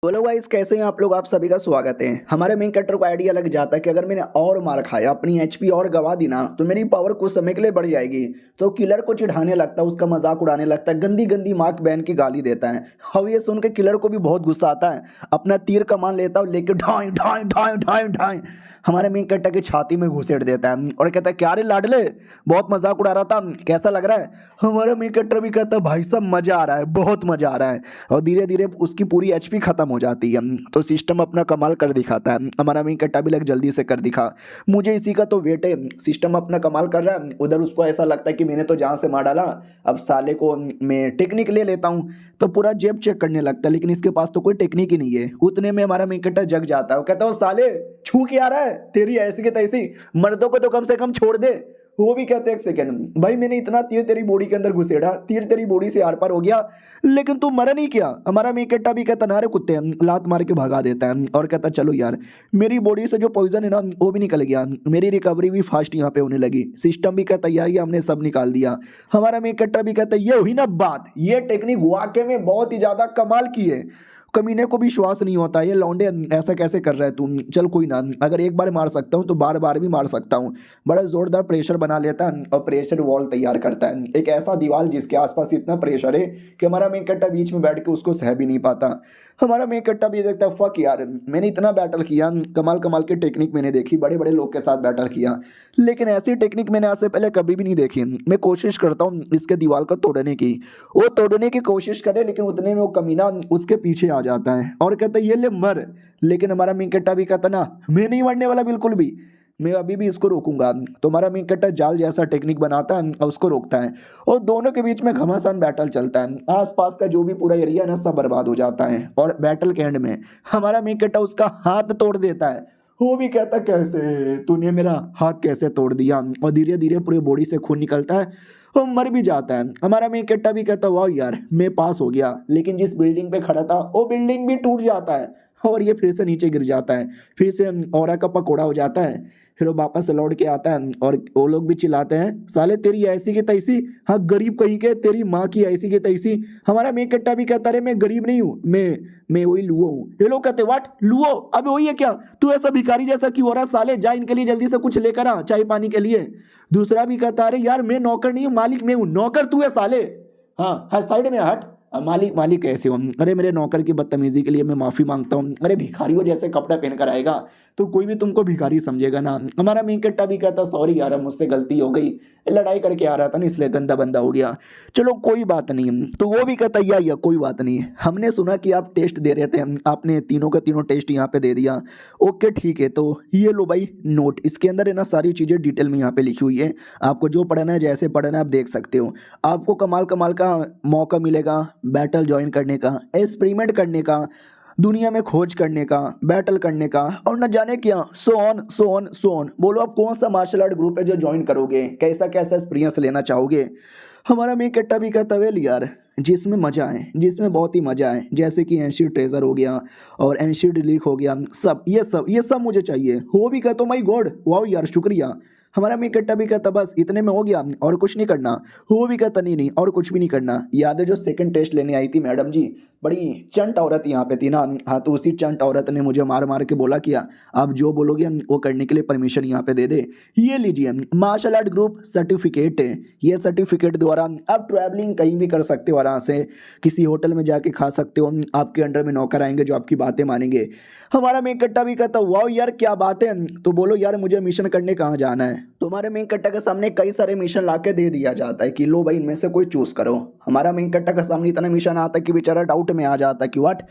बोलो गाइस, कैसे हैं आप लोग? आप सभी का स्वागत है। हमारे मेन कैरेक्टर को आइडिया लग जाता है कि अगर मैंने और मार खाया, अपनी एचपी और गवा दी ना, तो मेरी पावर कुछ समय के लिए बढ़ जाएगी। तो किलर को चिढ़ाने लगता है, उसका मजाक उड़ाने लगता है, गंदी गंदी मार्क बैन की गाली देता है। अब ये सुन के किलर को भी बहुत गुस्सा आता है, अपना तीर कमान लेता है, लेके ढाई ढाई ढाई ढाई ढाई हमारे मेन कैरेक्टर की छाती में घुसेड़ देता है और कहता है क्या रे लाडले, बहुत मजाक उड़ा रहा था, कैसा लग रहा है? हमारा मेन कैरेक्टर भी कहता है भाई साहब मजा आ रहा है, बहुत मजा आ रहा है। और धीरे धीरे उसकी पूरी एचपी खत्म हो जाती है। तो सिस्टम अपना कमाल कर दिखाता है। हमारा मेन कैरेक्टर भी लग जल्दी से कर दिखा, मुझे इसी का तो वेट है। सिस्टम अपना कमाल कर रहा है, उधर उसको ऐसा लगता है कि मैंने तो जान से मार डाला, अब साले को मैं टेक्निक ले लेता हूँ। तो पूरा जेब चेक करने लगता है, लेकिन इसके पास तो कोई टेक्निक ही नहीं है। उतने में हमारा मेन कैरेक्टर जग जाता है, वो कहता है साले छू के आ रहा है, तेरी ऐसी की तैसी, मर्दों को तो कम से कम छोड़ दे। वो भी कहते हैं एक सेकंड भाई, मैंने इतना तीर तेरी बॉडी के अंदर घुसेड़ा, तीर तेरी बॉडी से आर पार हो गया, लेकिन तू मरा नहीं किया। हमारा मेकेटा भी कहता ना रे कुत्ते, लात मार के भगा देता है और कहता चलो यार, मेरी बॉडी से जो पॉइजन है ना वो भी निकल गया, मेरी रिकवरी भी फास्ट यहाँ पे होने लगी। सिस्टम भी कहता है हमने सब निकाल दिया। हमारा मेकेटा भी कहता है ये हुई ना बात, ये टेक्निक वाकई में बहुत ही ज्यादा कमाल की है। कमीने को भी विश्वास नहीं होता, ये लौंडे ऐसा कैसे कर रहा है तू, चल कोई ना, अगर एक बार मार सकता हूँ तो बार बार भी मार सकता हूँ। बड़ा जोरदार प्रेशर बना लेता है और प्रेशर वॉल तैयार करता है, एक ऐसा दीवार जिसके आसपास इतना प्रेशर है कि हमारा मेन कट्टा बीच में बैठ के उसको सह भी नहीं पाता। हमारा मेन कट्टा भी देखता है फक यार, मैंने इतना बैटल किया, कमाल कमाल की टेक्निक मैंने देखी, बड़े बड़े लोग के साथ बैटल किया, लेकिन ऐसी टेक्निक मैंने आज से पहले कभी भी नहीं देखी। मैं कोशिश करता हूँ इसके दीवार को तोड़ने की, वो तोड़ने की कोशिश करे, लेकिन उतने में वो कमीना उसके पीछे आ जाता है और कहता है ये ले मर। लेकिन हमारा मेन कट्टा भी कहता ना, मैं नहीं मरने वाला बिल्कुल भी, मैं अभी भी इसको रोकूंगा। तो हमारा मेन कट्टा जाल जैसा टेक्निक बनाता है और उसको रोकता है, और दोनों के बीच में घमासान बैटल चलता है। आसपास का जो भी पूरा एरिया ना सब बर्बाद हो जाता है, और बैटल के एंड में हमारा मेन कट्टा उसका हाथ तोड़ देता है। वो भी कहता कैसे तूने मेरा हाथ कैसे तोड़ दिया, और धीरे धीरे पूरी बॉडी से खून निकलता है, वो मर भी जाता है। हमारा मेन कट्टा भी कहता वाह यार मैं पास हो गया, लेकिन जिस बिल्डिंग पे खड़ा था वो बिल्डिंग भी टूट जाता है और ये फिर से नीचे गिर जाता है, फिर से औरा का पकौड़ा हो जाता है। फिर वो वापस लौट के आता है और वो लोग भी चिल्लाते हैं साले तेरी ऐसी की तैसी, हाँ गरीब कहीं के, तेरी माँ की ऐसी की तैसी। हमारा मेन कट्टा भी कहता रे मैं गरीब नहीं हूँ, मैं वही लुओ हूँ। ये लोग कहते व्हाट लुओ, अब वही है क्या, तू ऐसा भिखारी जैसा क्यों हो रहा, साले जा इनके लिए जल्दी से कुछ लेकर आ चाय पानी के लिए। दूसरा भी कहता अरे यार मैं नौकर नहीं हूँ, मालिक मैं हूँ, नौकर तू है साले, हाँ हर साइड में हट, मालिक मालिक कैसे हो, अरे मेरे नौकर की बदतमीजी के लिए मैं माफी मांगता हूँ, अरे भिखारियों जैसे कपड़ा पहन कर आएगा तो कोई भी तुमको भिखारी समझेगा ना। हमारा मेन कट्टा भी कहता सॉरी यार मुझसे गलती हो गई, लड़ाई करके आ रहा था ना इसलिए गंदा बंदा हो गया, चलो कोई बात नहीं। तो वो भी कहता या कोई बात नहीं, हमने सुना कि आप टेस्ट दे रहे थे, आपने तीनों का तीनों टेस्ट यहाँ पे दे दिया, ओके ठीक है, तो ये लो भाई नोट, इसके अंदर है ना सारी चीज़ें डिटेल में यहाँ पे लिखी हुई है, आपको जो पढ़ना है जैसे पढ़ना है आप देख सकते हो। आपको कमाल कमाल का मौका मिलेगा बैटल ज्वाइन करने का, एक्सपेरिमेंट करने का, दुनिया में खोज करने का, बैटल करने का, और न जाने क्या so on so on so on. बोलो आप कौन सा मार्शल आर्ट ग्रुप है जो ज्वाइन करोगे, कैसा कैसा एक्सपीरियंस लेना चाहोगे। हमारा मेन कट्टा भी कहता है यार जिसमें मज़ा आए, जिसमें बहुत ही मज़ा आए, जैसे कि एंशियंट ट्रेजर हो गया और एंशियंट रिलीक हो गया, सब ये सब मुझे चाहिए। वो भी कहता माई गॉड वाओ यार शुक्रिया। हमारा मेन कट्टा भी कहता बस इतने में हो गया और कुछ नहीं करना। वो भी कहता नहीं नहीं और कुछ भी नहीं करना। याद है जो सेकंड टेस्ट लेने आई थी मैडम जी, बड़ी चंट औरत यहाँ पे थी ना, हाँ तो उसी चंट औरत ने मुझे मार मार के बोला किया आप जो बोलोगे हम वो करने के लिए परमिशन यहाँ पे दे दे। ये लीजिए मार्शल आर्ट ग्रुप सर्टिफिकेट है। ये सर्टिफिकेट द्वारा आप ट्रैवलिंग कहीं भी कर सकते हो आराम से, किसी होटल में जाके खा सकते हो, आपके अंडर में नौकर आएंगे जो आपकी बातें मानेंगे। हमारा मेन कट्टा भी कहता वाओ यार क्या बात है, तो बोलो यार मुझे मिशन करने कहाँ जाना है। तुम्हारे मेन कट्टा के सामने कई सारे मिशन लाके दे दिया जाता है कि लो भाई इनमें से कोई चूज करो। हमारा मेन कट्टा के सामने इतना मिशन आता है कि बेचारा डाउट में आ जाता है कि व्हाट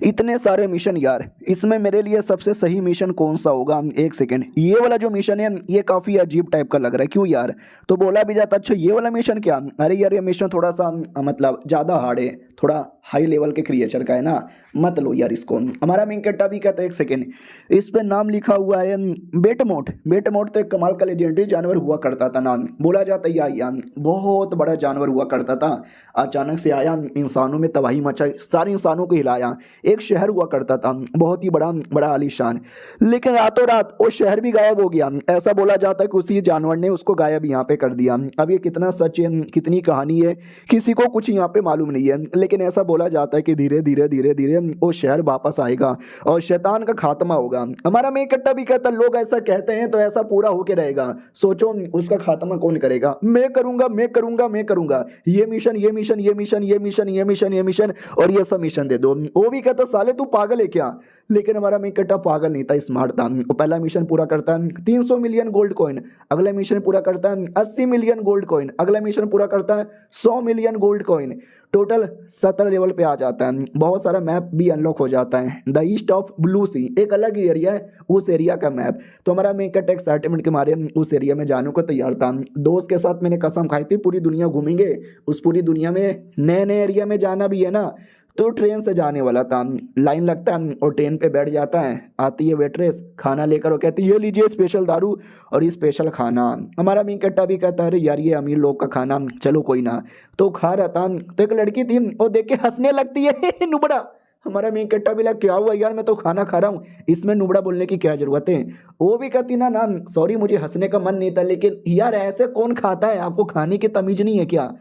इतने सारे मिशन यार, इसमें मेरे लिए सबसे सही मिशन कौन सा होगा। एक सेकेंड, ये वाला जो मिशन है ये काफ़ी अजीब टाइप का लग रहा है, क्यों यार। तो बोला भी जाता अच्छा ये वाला मिशन क्या, अरे यार ये मिशन थोड़ा सा मतलब ज़्यादा हार्ड है, थोड़ा हाई लेवल के क्रिएचर का है ना, मत लो यार इसको। हमारा मेन कट्टा भी कहता है एक सेकेंड, इस पे नाम लिखा हुआ है बेटमोट। बेटमोट तो एक कमाल का लेजेंडरी जानवर हुआ करता था ना, बोला जाता है यार बहुत बड़ा जानवर हुआ करता था, अचानक से आया इंसानों में तबाही मचाई, सारे इंसानों को हिलाया, एक शहर हुआ करता था बहुत ही बड़ा बड़ा आलीशान, लेकिन रातों रात वो शहर भी गायब हो गया। ऐसा बोला जाता है कि उसी जानवर ने उसको गायब यहाँ पे कर दिया। अब ये कितना सच है कितनी कहानी है किसी को कुछ यहाँ पे मालूम नहीं है, लेकिन ऐसा बोला जाता है कि धीरे धीरे धीरे धीरे वो शहर वापस आएगा और शैतान का खात्मा होगा। हमारा मेन कट्टा भी कहता लोग ऐसा कहते हैं तो ऐसा पूरा होके रहेगा, सोचो उसका खात्मा कौन करेगा, मैं करूंगा मैं करूंगा मैं करूंगा, ये मिशन ये मिशन ये मिशन ये मिशन ये मिशन ये मिशन और ये सब मिशन दे दो। वो भी कहता साले तू पागल है क्या, लेकिन हमारा मेन कट्टा पागल नहीं था, स्मार्ट था। वो पहला मिशन पूरा करता है 300 मिलियन गोल्ड कॉइन, अगला मिशन पूरा करता है 80 मिलियन गोल्ड कॉइन, अगला मिशन पूरा करता है 100 million gold coin, total 17 level पे आ जाता है। बहुत सारा मैप भी अनलॉक हो जाता है। द ईस्ट ऑफ ब्लू सी एक अलग ही एरिया है, उस एरिया का मैप। तो हमारा मेन कट्टा एक्साइटमेंट के मारे उस एरिया में जाने को तैयार था। दोस्त के साथ मैंने कसम खाई थी पूरी दुनिया घूमेंगे, उस पूरी दुनिया में नए नए एरिया में जाना भी है ना, तो ट्रेन से जाने वाला था। लाइन लगता है और ट्रेन पे बैठ जाता है, आती है वेट्रेस खाना लेकर और कहती है ये लीजिए स्पेशल दारू और ये स्पेशल खाना। हमारा मेन कट्टा भी कहता है अरे यार ये अमीर लोग का खाना, चलो कोई ना। तो खा रहा था तो एक लड़की थी वो देख के हंसने लगती है नुबड़ा। हमारा मेन कट्टा भी लग क्या हुआ यार मैं तो खाना खा रहा हूँ, इसमें नुबड़ा बोलने की क्या जरूरत है। वो भी कहती ना ना सॉरी मुझे हंसने का मन नहीं था, लेकिन यार ऐसे कौन खाता है, आपको खाने की तमीज नहीं है क्या।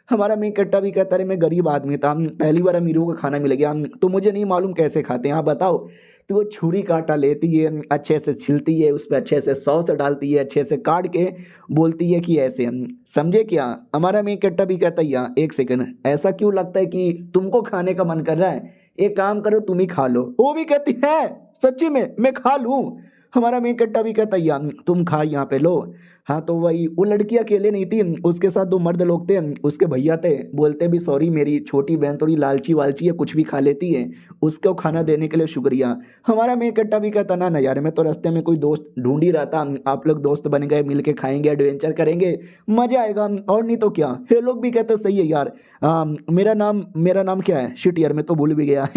हमारा मेन कट्टा भी कहता है मैं गरीब आदमी था, पहली बार अमीरों का खाना मिल गया तो मुझे नहीं मालूम कैसे खाते हैं, आप बताओ। तो वो छुरी काटा लेती है, अच्छे से छिलती है, उस पर अच्छे से सॉस डालती है, अच्छे से काट के बोलती है कि ऐसे, समझे क्या। हमारा मेन कट्टा भी कहता है यार एक सेकंड ऐसा क्यों लगता है कि तुमको खाने का मन कर रहा है, एक काम करो तुम ही खा लो। वो भी कहती है सच्ची में मैं खा लूँ। हमारा मेन कट्टा भी कहता यार तुम खा यहाँ पे लो। हाँ तो वही वो लड़की अकेले नहीं थी, उसके साथ 2 मर्द लोग थे, उसके भैया थे, बोलते भी सॉरी मेरी छोटी बहन थोड़ी लालची वालची है, कुछ भी खा लेती है, उसको खाना देने के लिए शुक्रिया। हमारा मेन कट्टा भी कहता ना ना यार मैं तो रास्ते में कोई दोस्त ढूंढ ही रहा था, आप लोग दोस्त बन गए, मिल के खाएंगे एडवेंचर करेंगे मजा आएगा और नहीं तो क्या। ये लोग भी कहते सही है यार। मेरा नाम क्या है, शिट यार मैं तो भूल भी गया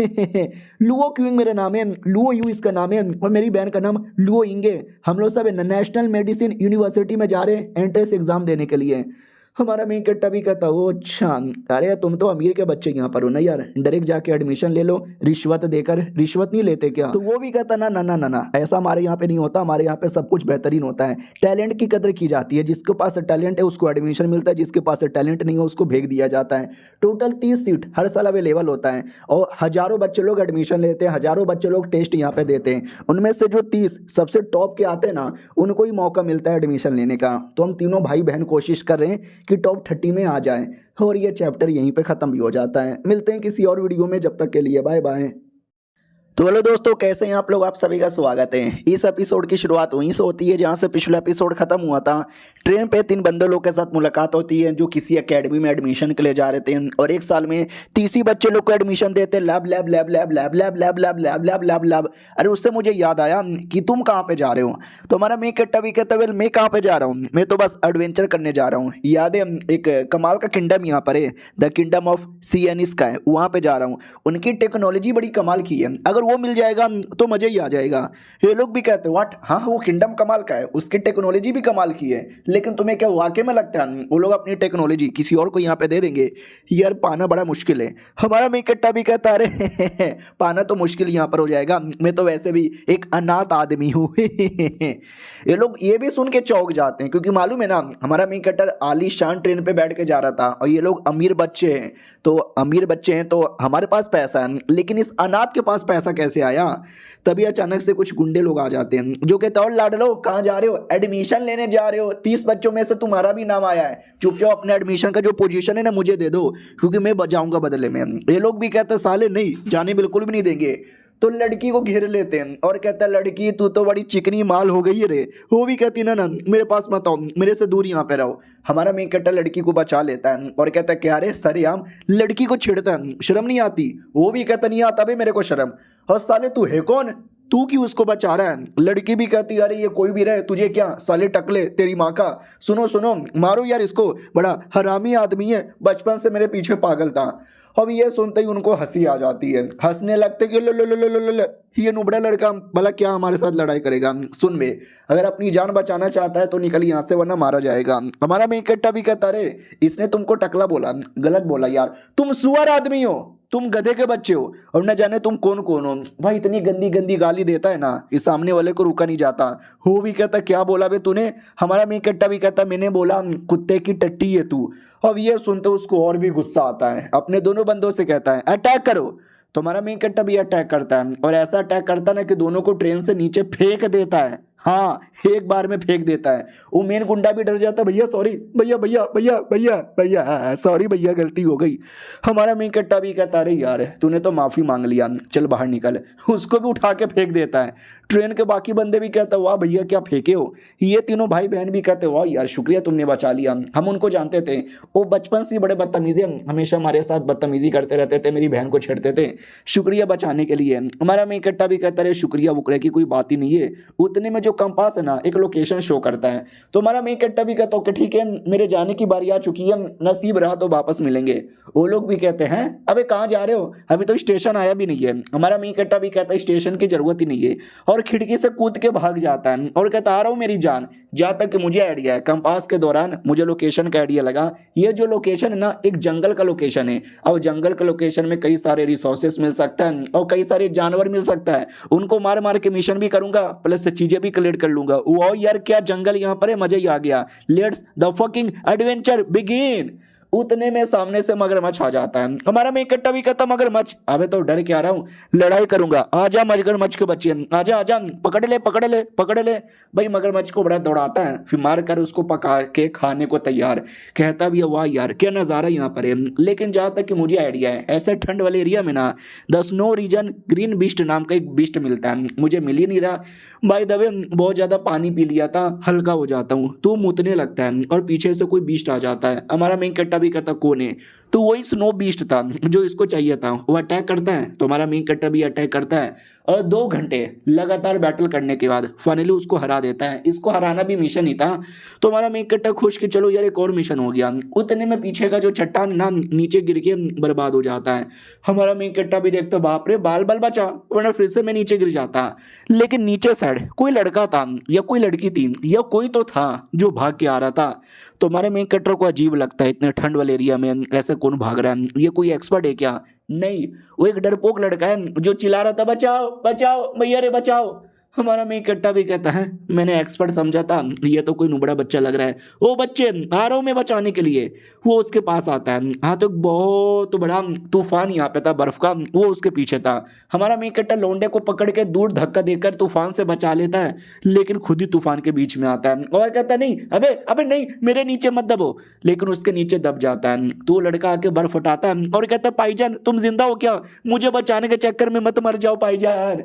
लुओ क्यूइंग मेरा नाम है, लुओ यू इसका नाम है और मेरी बहन का नाम लुओ इंगे। हम लोग सब नेशनल मेडिसिन यूनिवर्सिटी में जा रहे हैं एंट्रेंस एग्जाम देने के लिए। हमारा मेन कट्टा भी कहता ओ अच्छा, अरे तुम तो अमीर के बच्चे यहाँ पर हो ना यार, डायरेक्ट जाके एडमिशन ले लो रिश्वत देकर, रिश्वत नहीं लेते क्या। तो वो भी कहता ना ना ना ना ना ऐसा हमारे यहाँ पे नहीं होता, हमारे यहाँ पे सब कुछ बेहतरीन होता है, टैलेंट की कदर की जाती है, जिसके पास टैलेंट है उसको एडमिशन मिलता है, जिसके पास टैलेंट नहीं है उसको भेज दिया जाता है। टोटल 30 सीट हर साल अवेलेबल होता है और हजारों बच्चे लोग एडमिशन लेते हैं, हजारों बच्चे लोग टेस्ट यहाँ पे देते हैं, उनमें से जो 30 सबसे टॉप के आते हैं ना उनको ही मौका मिलता है एडमिशन लेने का। तो हम तीनों भाई बहन कोशिश कर रहे हैं कि टॉप 30 में आ जाए और ये चैप्टर यहीं पे ख़त्म भी हो जाता है। मिलते हैं किसी और वीडियो में, जब तक के लिए बाय बाय। तो हेलो दोस्तों कैसे हैं आप लोग, आप सभी का स्वागत है। इस एपिसोड की शुरुआत वहीं से होती है जहां से पिछला एपिसोड खत्म हुआ था। ट्रेन पे 3 बंदे लोग के साथ मुलाकात होती है जो किसी एकेडमी में एडमिशन के लिए जा रहे थे और 1 साल में 30 ही बच्चे लोग को एडमिशन देते। Lab lab lab lab lab lab lab lab lab lab lab lab. अरे उससे मुझे याद आया कि तुम कहाँ पे जा रहे हो, तो हमारा मेन कट्टा भी कहता है मैं कहाँ पे जा रहा हूँ, मैं तो बस एडवेंचर करने जा रहा हूँ। याद है एक कमाल का किंगडम यहाँ पर है, द किंगडम ऑफ सियनिस का है, वहाँ पे जा रहा हूँ। उनकी टेक्नोलॉजी बड़ी कमाल की है, अगर अगर वो मिल जाएगा तो मज़ा ही आ जाएगा। ये लोग भी कहते हैं व्हाट, हाँ वो किंगडम कमाल का है, उसकी टेक्नोलॉजी भी कमाल की है, लेकिन तुम्हें क्या वाकई में लगता है वो लोग अपनी टेक्नोलॉजी किसी और को यहाँ पे दे देंगे? यार पाना बड़ा मुश्किल है। हमारा मेन कट्टा भी कहता है अरे पाना तो मुश्किल यहाँ पर हो जाएगा, मैं तो वैसे भी एक अनाथ आदमी हूँ। ये लोग ये भी सुन के चौंक जाते हैं, क्योंकि मालूम है ना हमारा मेन कट्टर आलीशान ट्रेन पे बैठ के जा रहा था और ये लोग अमीर बच्चे हैं, तो अमीर बच्चे हैं तो हमारे पास पैसा है, लेकिन इस अनाथ के पास पैसा कैसे आया? तभी अचानक से कुछ गुंडे लोग आ जाते हैं जो कहते हैं और लाडलो कहाँ जा रहे हो? एडमिशन लेने जा रहे हो, 30 बच्चों में से तुम्हारा भी नाम आया है, चुपचाप अपने एडमिशन का जो पोजीशन है ना मुझे दे दो, क्योंकि मैं बचाऊंगा बदले में। ये लोग भी कहते हैं साले नहीं जाने बिल्कुल भी नहीं देंगे। तो लड़की को घेर लेते हैं और कहता है लड़की तू तो बड़ी चिकनी माल हो गई है रे। वो भी कहती ना ना मेरे पास मत आओ, मेरे से दूर यहाँ पे रहो। हमारा मेन कट्टा लड़की को बचा लेता है और कहता है क्या रे सरेआम लड़की को छेड़ता है, शर्म नहीं आती? वो भी कहता नहीं आता भाई मेरे को शर्म। और साले तू है कौन, तू क्यों उसको बचा रहा है? लड़की भी कहती अरे ये कोई भी रहे तुझे क्या, साले टकले तेरी माँ का। सुनो सुनो मारो यार इसको, बड़ा हरामी आदमी है, बचपन से मेरे पीछे पागल था। अब ये सुनते ही उनको हंसी आ जाती है, हंसने लगते कि लो लो लो लो लो लो ये नुबड़ा लड़का भला क्या हमारे साथ लड़ाई करेगा। सुन बे अगर अपनी जान बचाना चाहता है तो निकल यहाँ से वरना मारा जाएगा। हमारा मेन कट्टा भी कहता रे इसने तुमको टकला बोला, गलत बोला यार, तुम सुअर आदमी हो, तुम गधे के बच्चे हो और न जाने तुम कौन कौन हो। भाई इतनी गंदी गंदी गाली देता है ना इस सामने वाले को रुका नहीं जाता। वो भी कहता क्या बोला बे तूने? हमारा मेन कट्टा भी कहता मैंने बोला कुत्ते की टट्टी है तू। अब ये सुनते उसको और भी गुस्सा आता है, अपने दोनों बंदों से कहता है अटैक करो। तो हमारा मेन कट्टा भी अटैक करता है और ऐसा अटैक करता है ना कि दोनों को ट्रेन से नीचे फेंक देता है। हाँ एक बार में फेंक देता है। वो मेन गुंडा भी डर जाता है, भैया सॉरी भैया भैया भैया भैया भैया सॉरी भैया गलती हो गई। हमारा मेन कट्टा भी कहता अरे यार तूने तो माफ़ी मांग लिया, चल बाहर निकल। उसको भी उठा के फेंक देता है। ट्रेन के बाकी बंदे भी कहते वाह भैया क्या फेंके हो। ये तीनों भाई बहन भी कहते वाह यार शुक्रिया तुमने बचा लिया, हम उनको जानते थे, वो बचपन से बड़े बदतमीजी हमेशा हमारे साथ बदतमीजी करते रहते थे, मेरी बहन को छेड़ते थे, शुक्रिया बचाने के लिए। हमारा मेन कट्टा भी कहता रहे शुक्रिया वुक्रिया की कोई बात ही नहीं है। उतने में जो कंपास है ना एक लोकेशन शो करता है, तो हमारा मेन कट्टा भी कहता ओके ठीक है मेरे जाने की बारी आ चुकी है, नसीब रहा तो वापस मिलेंगे। वो लोग भी कहते हैं अबे कहाँ जा रहे हो, अभी तो स्टेशन आया भी नहीं है। हमारा मेन कट्टा भी कहता है स्टेशन की जरूरत ही नहीं है और खिड़की से कूद के भाग जाता है और कहता आ रहा हूँ मेरी जान। जहाँ तक कि मुझे आइडिया है कंपास के दौरान मुझे लोकेशन का आइडिया लगा, ये जो लोकेशन है ना एक जंगल का लोकेशन है और जंगल के लोकेशन में कई सारे रिसोर्सेस मिल सकता है और कई सारे जानवर मिल सकता है, उनको मार मार के मिशन भी करूंगा प्लस चीजें भी कलेक्ट कर लूंगा। वाओ यार क्या जंगल यहाँ पर है, मजा ही आ गया, let's the fucking adventure begin. उतने में सामने से मगरमच्छ आ जाता है। हमारा मेन कट्टा भी कहता मगरमच्छ अबे तो डर के आ रहा हूँ, लड़ाई करूंगा, आजा मगरमच्छ के बच्चे आजा आजा, पकड़ ले पकड़ ले पकड़ ले। भाई मगरमच्छ को बड़ा दौड़ाता है, फिर मार कर उसको पका के खाने को तैयार। कहता भी वाह यार क्या नज़ारा यहाँ पर है। लेकिन जहाँ तक कि मुझे आइडिया है ऐसे ठंड वाले एरिया में ना the snow region green beast नाम का एक बीस्ट मिलता है, मुझे मिल ही नहीं रहा। बाय द वे बहुत ज़्यादा पानी पी लिया था, हल्का हो जाता हूँ तो मुतने लगता है और पीछे से कोई बीस्ट आ जाता है। हमारा मेन कट्टा भी कहता कौन है, तो वही स्नो बीस्ट था जो इसको चाहिए था। वो अटैक करता है तो हमारा मेन कट्टर भी अटैक करता है और 2 घंटे लगातार बैटल करने के बाद फाइनली उसको हरा देता है। इसको हराना भी मिशन ही था, तो हमारा मेन कट्टर खुश कि चलो यार एक और मिशन हो गया। उतने में पीछे का जो चट्टान ना नीचे गिर के बर्बाद हो जाता है। हमारा मेन कट्टा भी देखता बाप रे बाल बाल बचा, वरना फिर से मैं नीचे गिर जाता। लेकिन नीचे साइड कोई लड़का था या कोई लड़की थी या कोई तो था जो भाग के आ रहा था। तो हमारे मेन कट्टर को अजीब लगता है इतने ठंड वाले एरिया में ऐसे कौन भाग रहा है, ये कोई एक्सपर्ट है क्या? नहीं, वो एक डरपोक लड़का है जो चिल्ला रहा था बचाओ बचाओ भैया रे बचाओ। हमारा मेन कट्टा भी कहता है मैंने एक्सपर्ट समझा था, ये तो कोई नुबड़ा बच्चा लग रहा है। ओ बच्चे आ रहा हूँ मैं बचाने के लिए। वो उसके पास आता है। हाँ तो बहुत बड़ा तूफान यहाँ पे था बर्फ का, वो उसके पीछे था। हमारा मेन कट्टा लौंडे को पकड़ के दूर धक्का देकर तूफान से बचा लेता है, लेकिन खुद ही तूफान के बीच में आता है और कहता है नहीं अबे अबे नहीं मेरे नीचे मत दबो, लेकिन उसके नीचे दब जाता है। तो लड़का आके बर्फ हटाता है और कहता है भाईजान तुम जिंदा हो क्या, मुझे बचाने के चक्कर में मत मर जाओ भाईजान।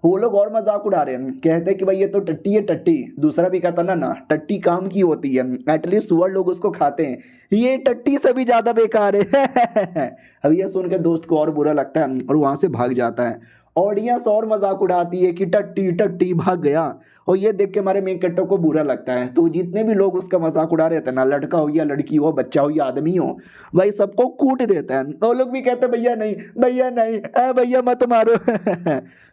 वो लोग और मजाक उड़ा रहे हैं, कहते हैं कि भाई ये तो टट्टी है टट्टी। दूसरा भी कहता ना ना टट्टी काम की होती है, एटलीस्ट सुअर लोग उसको खाते हैं, ये टट्टी से भी ज्यादा बेकार है। अब ये सुन के दोस्त को और बुरा लगता है और वहां से भाग जाता है। ऑडियंस और मजाक उड़ाती है कि टट्टी टट्टी भाग गया, और ये देख के हमारे मेन कैरेक्टर को बुरा लगता है। तो जितने भी लोग उसका मजाक उड़ा रहे थे ना, लड़का हो या लड़की हो, बच्चा हो या आदमी हो, भाई सबको कूट देता है। और लोग भी कहते हैं भैया नहीं भैया नहीं, भैया मत मारो।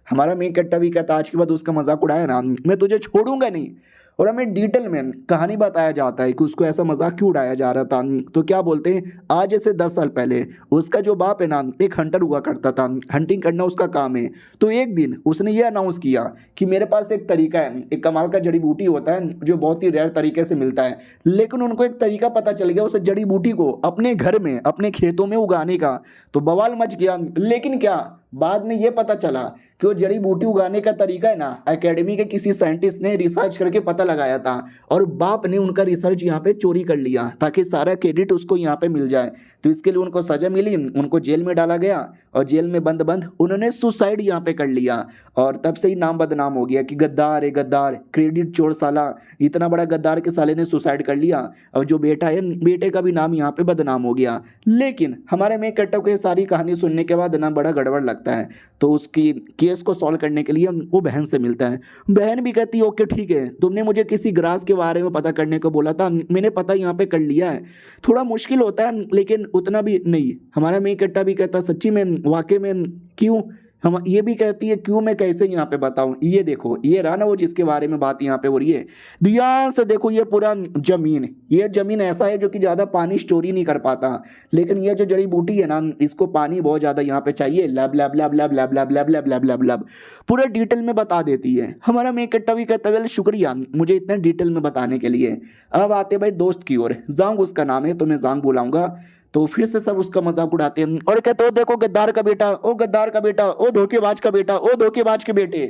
हमारा मेन कैरेक्टर भी कहता आज के बाद उसका मजाक उड़ाया ना मैं तुझे छोड़ूंगा नहीं। और हमें डिटेल में कहानी बताया जाता है कि उसको ऐसा मजाक क्यों उड़ाया जा रहा था। तो क्या बोलते हैं, आज से 10 साल पहले उसका जो बाप है ना एक हंटर हुआ करता था, हंटिंग करना उसका काम है। तो एक दिन उसने ये अनाउंस किया कि मेरे पास एक तरीका है, एक कमाल का जड़ी बूटी होता है जो बहुत ही रेयर तरीके से मिलता है। लेकिन उनको एक तरीका पता चल गया उस जड़ी बूटी को अपने घर में अपने खेतों में उगाने का। तो बवाल मच गया। लेकिन क्या बाद में ये पता चला कि वो जड़ी बूटी उगाने का तरीका है ना एकेडमी के किसी साइंटिस्ट ने रिसर्च करके पता लगाया था, और बाप ने उनका रिसर्च यहाँ पे चोरी कर लिया ताकि सारा क्रेडिट उसको यहाँ पे मिल जाए। तो इसके लिए उनको सजा मिली, उनको जेल में डाला गया, और जेल में बंद बंद उन्होंने सुसाइड यहाँ पे कर लिया। और तब से ही नाम बदनाम हो गया कि गद्दार है गद्दार, क्रेडिट चोर साला, इतना बड़ा गद्दार के साले ने सुसाइड कर लिया। और जो बेटा है बेटे का भी नाम यहाँ पे बदनाम हो गया। लेकिन हमारे में कट्टो को ये सारी कहानी सुनने के बाद ना बड़ा गड़बड़ लगता है। तो उसकी केस को सॉल्व करने के लिए वो बहन से मिलता है। बहन भी कहती है ओके ठीक है, तुमने मुझे किसी ग्रास के बारे में पता करने को बोला था, मैंने पता यहाँ पे कर लिया है। थोड़ा मुश्किल होता है लेकिन उतना भी नहीं। हमारा मेन कट्टा भी कहता सच्ची में वाकई में क्यों, हम ये भी कहती है क्यों मैं कैसे यहाँ पे बताऊँ। ये देखो ये रहा ना वो जिसके बारे में बात यहाँ पे हो रही है, ध्यान से देखो ये पूरा जमीन, ये जमीन ऐसा है जो कि ज़्यादा पानी स्टोर ही नहीं कर पाता। लेकिन ये जो जड़ी बूटी है ना इसको पानी बहुत ज़्यादा यहाँ पे चाहिए। लब लब लब लब लब लब लब लब लब लब लब पूरा डिटेल में बता देती है। हमारा मेन कट्टा भी कहता है शुक्रिया मुझे इतना डिटेल में बताने के लिए। अब आते भाई दोस्त की ओर, जांग उसका नाम है तो मैं जांग बुलाऊंगा। तो फिर से सब उसका मजाक उड़ाते हैं और कहते हो देखो गद्दार का बेटा, ओ गद्दार का बेटा, ओ धोखेबाज का बेटा, ओ धोखेबाज के बेटे।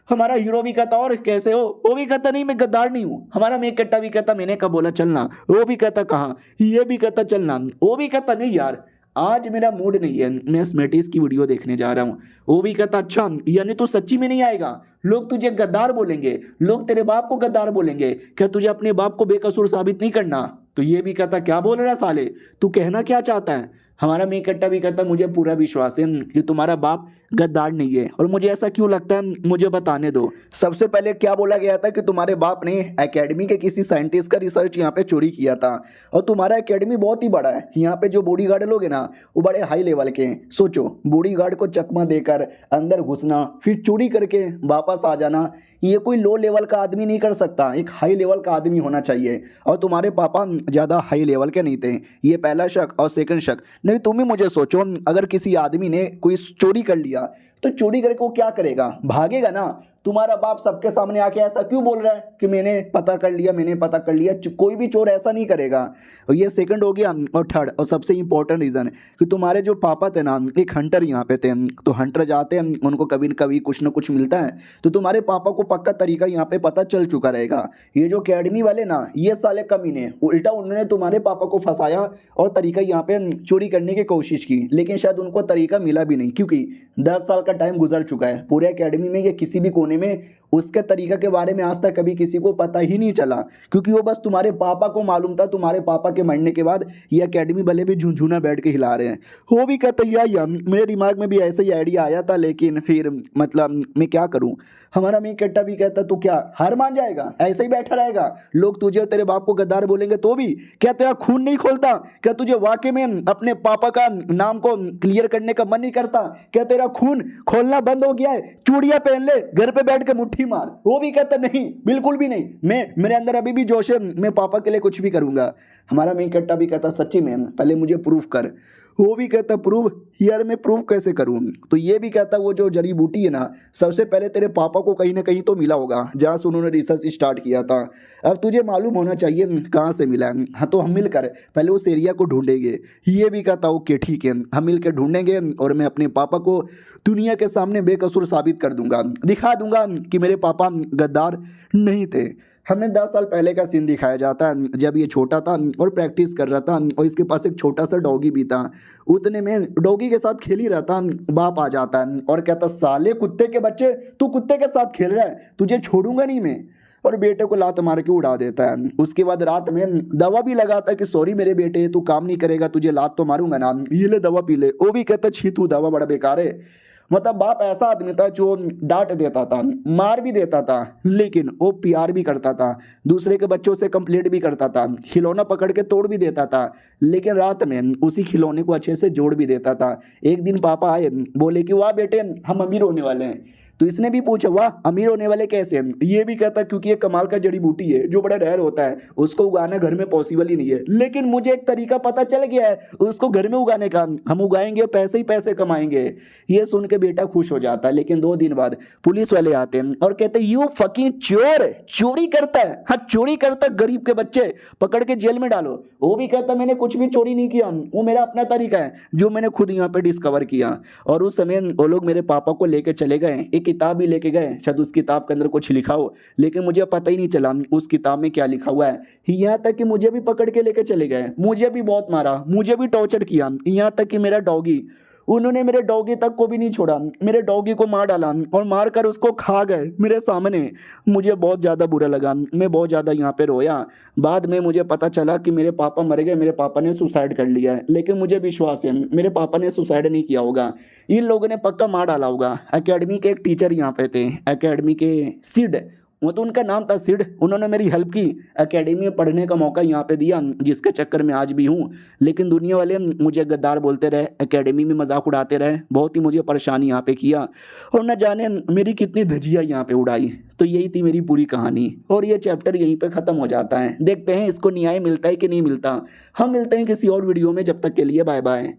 हमारा हीरो भी कहता और कैसे हो, वो भी कहता नहीं मैं गद्दार नहीं हूँ। हमारा मेन कट्टा भी कहता मैंने कब बोला चलना, वो भी कहता कहाँ, ये भी कहता चलना, वो भी कहता नहीं यार आज मेरा मूड नहीं है, मैं स्मेटिस की वीडियो देखने जा रहा हूँ। वो भी कहता अच्छा यानी तू सच्ची में नहीं आएगा, लोग तुझे गद्दार बोलेंगे, लोग तेरे बाप को गद्दार बोलेंगे, क्या तुझे अपने बाप को बेकसूर साबित नहीं करना। तो ये भी कहता क्या बोल रहा साले, तू कहना क्या चाहता है। हमारा मेन कट्टा भी कहता मुझे पूरा विश्वास है कि तुम्हारा बाप गद्दार नहीं है, और मुझे ऐसा क्यों लगता है मुझे बताने दो। सबसे पहले क्या बोला गया था कि तुम्हारे बाप ने एकेडमी के किसी साइंटिस्ट का रिसर्च यहाँ पे चोरी किया था, और तुम्हारा एकेडमी बहुत ही बड़ा है, यहाँ पे जो बॉडीगार्ड लोग हैं ना वो बड़े हाई लेवल के हैं। सोचो बॉडीगार्ड को चकमा देकर अंदर घुसना फिर चोरी करके वापस आ जाना, ये कोई लो लेवल का आदमी नहीं कर सकता, एक हाई लेवल का आदमी होना चाहिए। और तुम्हारे पापा ज़्यादा हाई लेवल के नहीं थे, ये पहला शक। और सेकंड शक नहीं, तुम ही मुझे सोचो अगर किसी आदमी ने कोई चोरी कर लिया तो चोरी करके वो क्या करेगा, भागेगा ना। तुम्हारा बाप सबके सामने आके ऐसा क्यों बोल रहा है कि मैंने पता कर लिया मैंने पता कर लिया, कोई भी चोर ऐसा नहीं करेगा। और ये सेकंड हो गया। और थर्ड और सबसे इंपॉर्टेंट रीज़न कि तुम्हारे जो पापा थे ना एक हंटर यहाँ पे थे, तो हंटर जाते हैं उनको कभी न कभी कुछ ना कुछ मिलता है, तो तुम्हारे पापा को पक्का तरीका यहाँ पे पता चल चुका रहेगा। ये जो अकेडमी वाले ना ये साले कमीने, उल्टा उन्होंने तुम्हारे पापा को फंसाया और तरीका यहाँ पे चोरी करने की कोशिश की, लेकिन शायद उनको तरीका मिला भी नहीं क्योंकि 10 साल का टाइम गुजर चुका है। पूरे एकेडमी में या किसी भी कोने में उसके तरीका के बारे में आज तक कभी किसी को पता ही नहीं चला, क्योंकि वो बस तुम्हारे पापा को मालूम था। तुम्हारे पापा के मरने के बाद ये एकेडमी भले भी झुंझुना बैठ के हिला रहे हैं। वो भी कहता यार मेरे दिमाग में भी ऐसा ही आइडिया आया था, लेकिन फिर मतलब मैं क्या करूं। हमारा मेन कट्टा भी कहता तू क्या हार मान जाएगा, ऐसे ही बैठा रहेगा, लोग तुझे और तेरे बाप को गद्दार बोलेंगे तो भी क्या तेरा खून नहीं खोलता, क्या तुझे वाकई में अपने पापा का नाम को क्लियर करने का मन नहीं करता, क्या तेरा खून खोलना बंद हो गया है, चूड़ियां पहन ले घर पे बैठ के मुट्ठी मार। वो भी कहता नहीं बिल्कुल भी नहीं, मैं मेरे अंदर अभी भी जोश है, मैं पापा के लिए कुछ भी करूंगा। हमारा मेन कट्टा भी कहता सच्ची में पहले मुझे प्रूफ कर। वो भी कहता प्रूफ यार मैं प्रूफ कैसे करूं। तो ये भी कहता वो जो जड़ी बूटी है ना सबसे पहले तेरे पापा को कहीं ना कहीं तो मिला होगा जहाँ से उन्होंने रिसर्च स्टार्ट किया था। अब तुझे मालूम होना चाहिए कहाँ से मिला है। हाँ तो हम मिलकर पहले उस एरिया को ढूंढेंगे। ये भी कहता ओके ठीक है हम मिलकर ढूंढेंगे और मैं अपने पापा को दुनिया के सामने बेकसूर साबित कर दूंगा, दिखा दूंगा कि मेरे पापा गद्दार नहीं थे। हमें 10 साल पहले का सीन दिखाया जाता है, जब ये छोटा था और प्रैक्टिस कर रहा था और इसके पास एक छोटा सा डॉगी भी था। उतने में डॉगी के साथ खेल ही रहा था, बाप आ जाता है और कहता, साले कुत्ते के बच्चे, तू कुत्ते के साथ खेल रहा है, तुझे छोड़ूंगा नहीं मैं। और बेटे को लात मार के उड़ा देता है। उसके बाद रात में दवा भी लगाता है कि सॉरी मेरे बेटे, तू काम नहीं करेगा, तुझे लात तो मारूंगा ना, ये ले दवा पी ले। वो भी कहता, छी तू दवा बड़ा बेकार है। मतलब बाप ऐसा आदमी था जो डांट देता था, मार भी देता था, लेकिन वो प्यार भी करता था, दूसरे के बच्चों से कंप्लेंट भी करता था, खिलौना पकड़ के तोड़ भी देता था, लेकिन रात में उसी खिलौने को अच्छे से जोड़ भी देता था। एक दिन पापा आए, बोले कि वाह बेटे हम अमीर होने वाले हैं। तो इसने भी पूछा, वाह अमीर होने वाले कैसे? ये भी कहता, क्योंकि ये कमाल का जड़ी बूटी है जो बड़ा रेयर होता है, उसको उगाना घर में पॉसिबल ही नहीं है, लेकिन मुझे एक तरीका पता चल गया है उसको घर में उगाने का, हम उगाएंगे पैसे ही पैसे कमाएंगे। ये सुन के बेटा खुश हो जाता है, लेकिन 2 दिन बाद पुलिस वाले आते हैं और कहते, यू फकिंग चोर, चोरी करता है, हाँ चोरी करता है, गरीब के बच्चे पकड़ के जेल में डालो। वो भी कहता, मैंने कुछ भी चोरी नहीं किया, वो मेरा अपना तरीका है जो मैंने खुद यहाँ पे डिस्कवर किया। और उस समय वो लोग मेरे पापा को लेके चले गए, एक किताब भी लेके गए, शायद उस किताब के अंदर कुछ लिखा हो, लेकिन मुझे पता ही नहीं चला उस किताब में क्या लिखा हुआ है। यहाँ तक कि मुझे भी पकड़ के लेके चले गए, मुझे भी बहुत मारा, मुझे भी टॉर्चर किया, यहाँ तक कि मेरा डॉगी, उन्होंने मेरे डॉगी तक को भी नहीं छोड़ा, मेरे डॉगी को मार डाला और मार कर उसको खा गए मेरे सामने। मुझे बहुत ज़्यादा बुरा लगा, मैं बहुत ज़्यादा यहाँ पे रोया। बाद में मुझे पता चला कि मेरे पापा मर गए, मेरे पापा ने सुसाइड कर लिया है, लेकिन मुझे विश्वास है मेरे पापा ने सुसाइड नहीं किया होगा, इन लोगों ने पक्का मार डाला होगा। एकेडमी के एक टीचर यहाँ पे थे, एकेडमी के सिड, वो तो उनका नाम था सिड, उन्होंने मेरी हेल्प की, एकेडमी में पढ़ने का मौका यहाँ पे दिया, जिसके चक्कर में आज भी हूँ। लेकिन दुनिया वाले मुझे गद्दार बोलते रहे, एकेडमी में मजाक उड़ाते रहे, बहुत ही मुझे परेशानी यहाँ पे किया, और न जाने मेरी कितनी धज्जियाँ यहाँ पे उड़ाई। तो यही थी मेरी पूरी कहानी, और ये चैप्टर यहीं पे ख़त्म हो जाता है। देखते हैं इसको न्याय मिलता है कि नहीं मिलता। हम मिलते हैं किसी और वीडियो में, जब तक के लिए बाय बाय।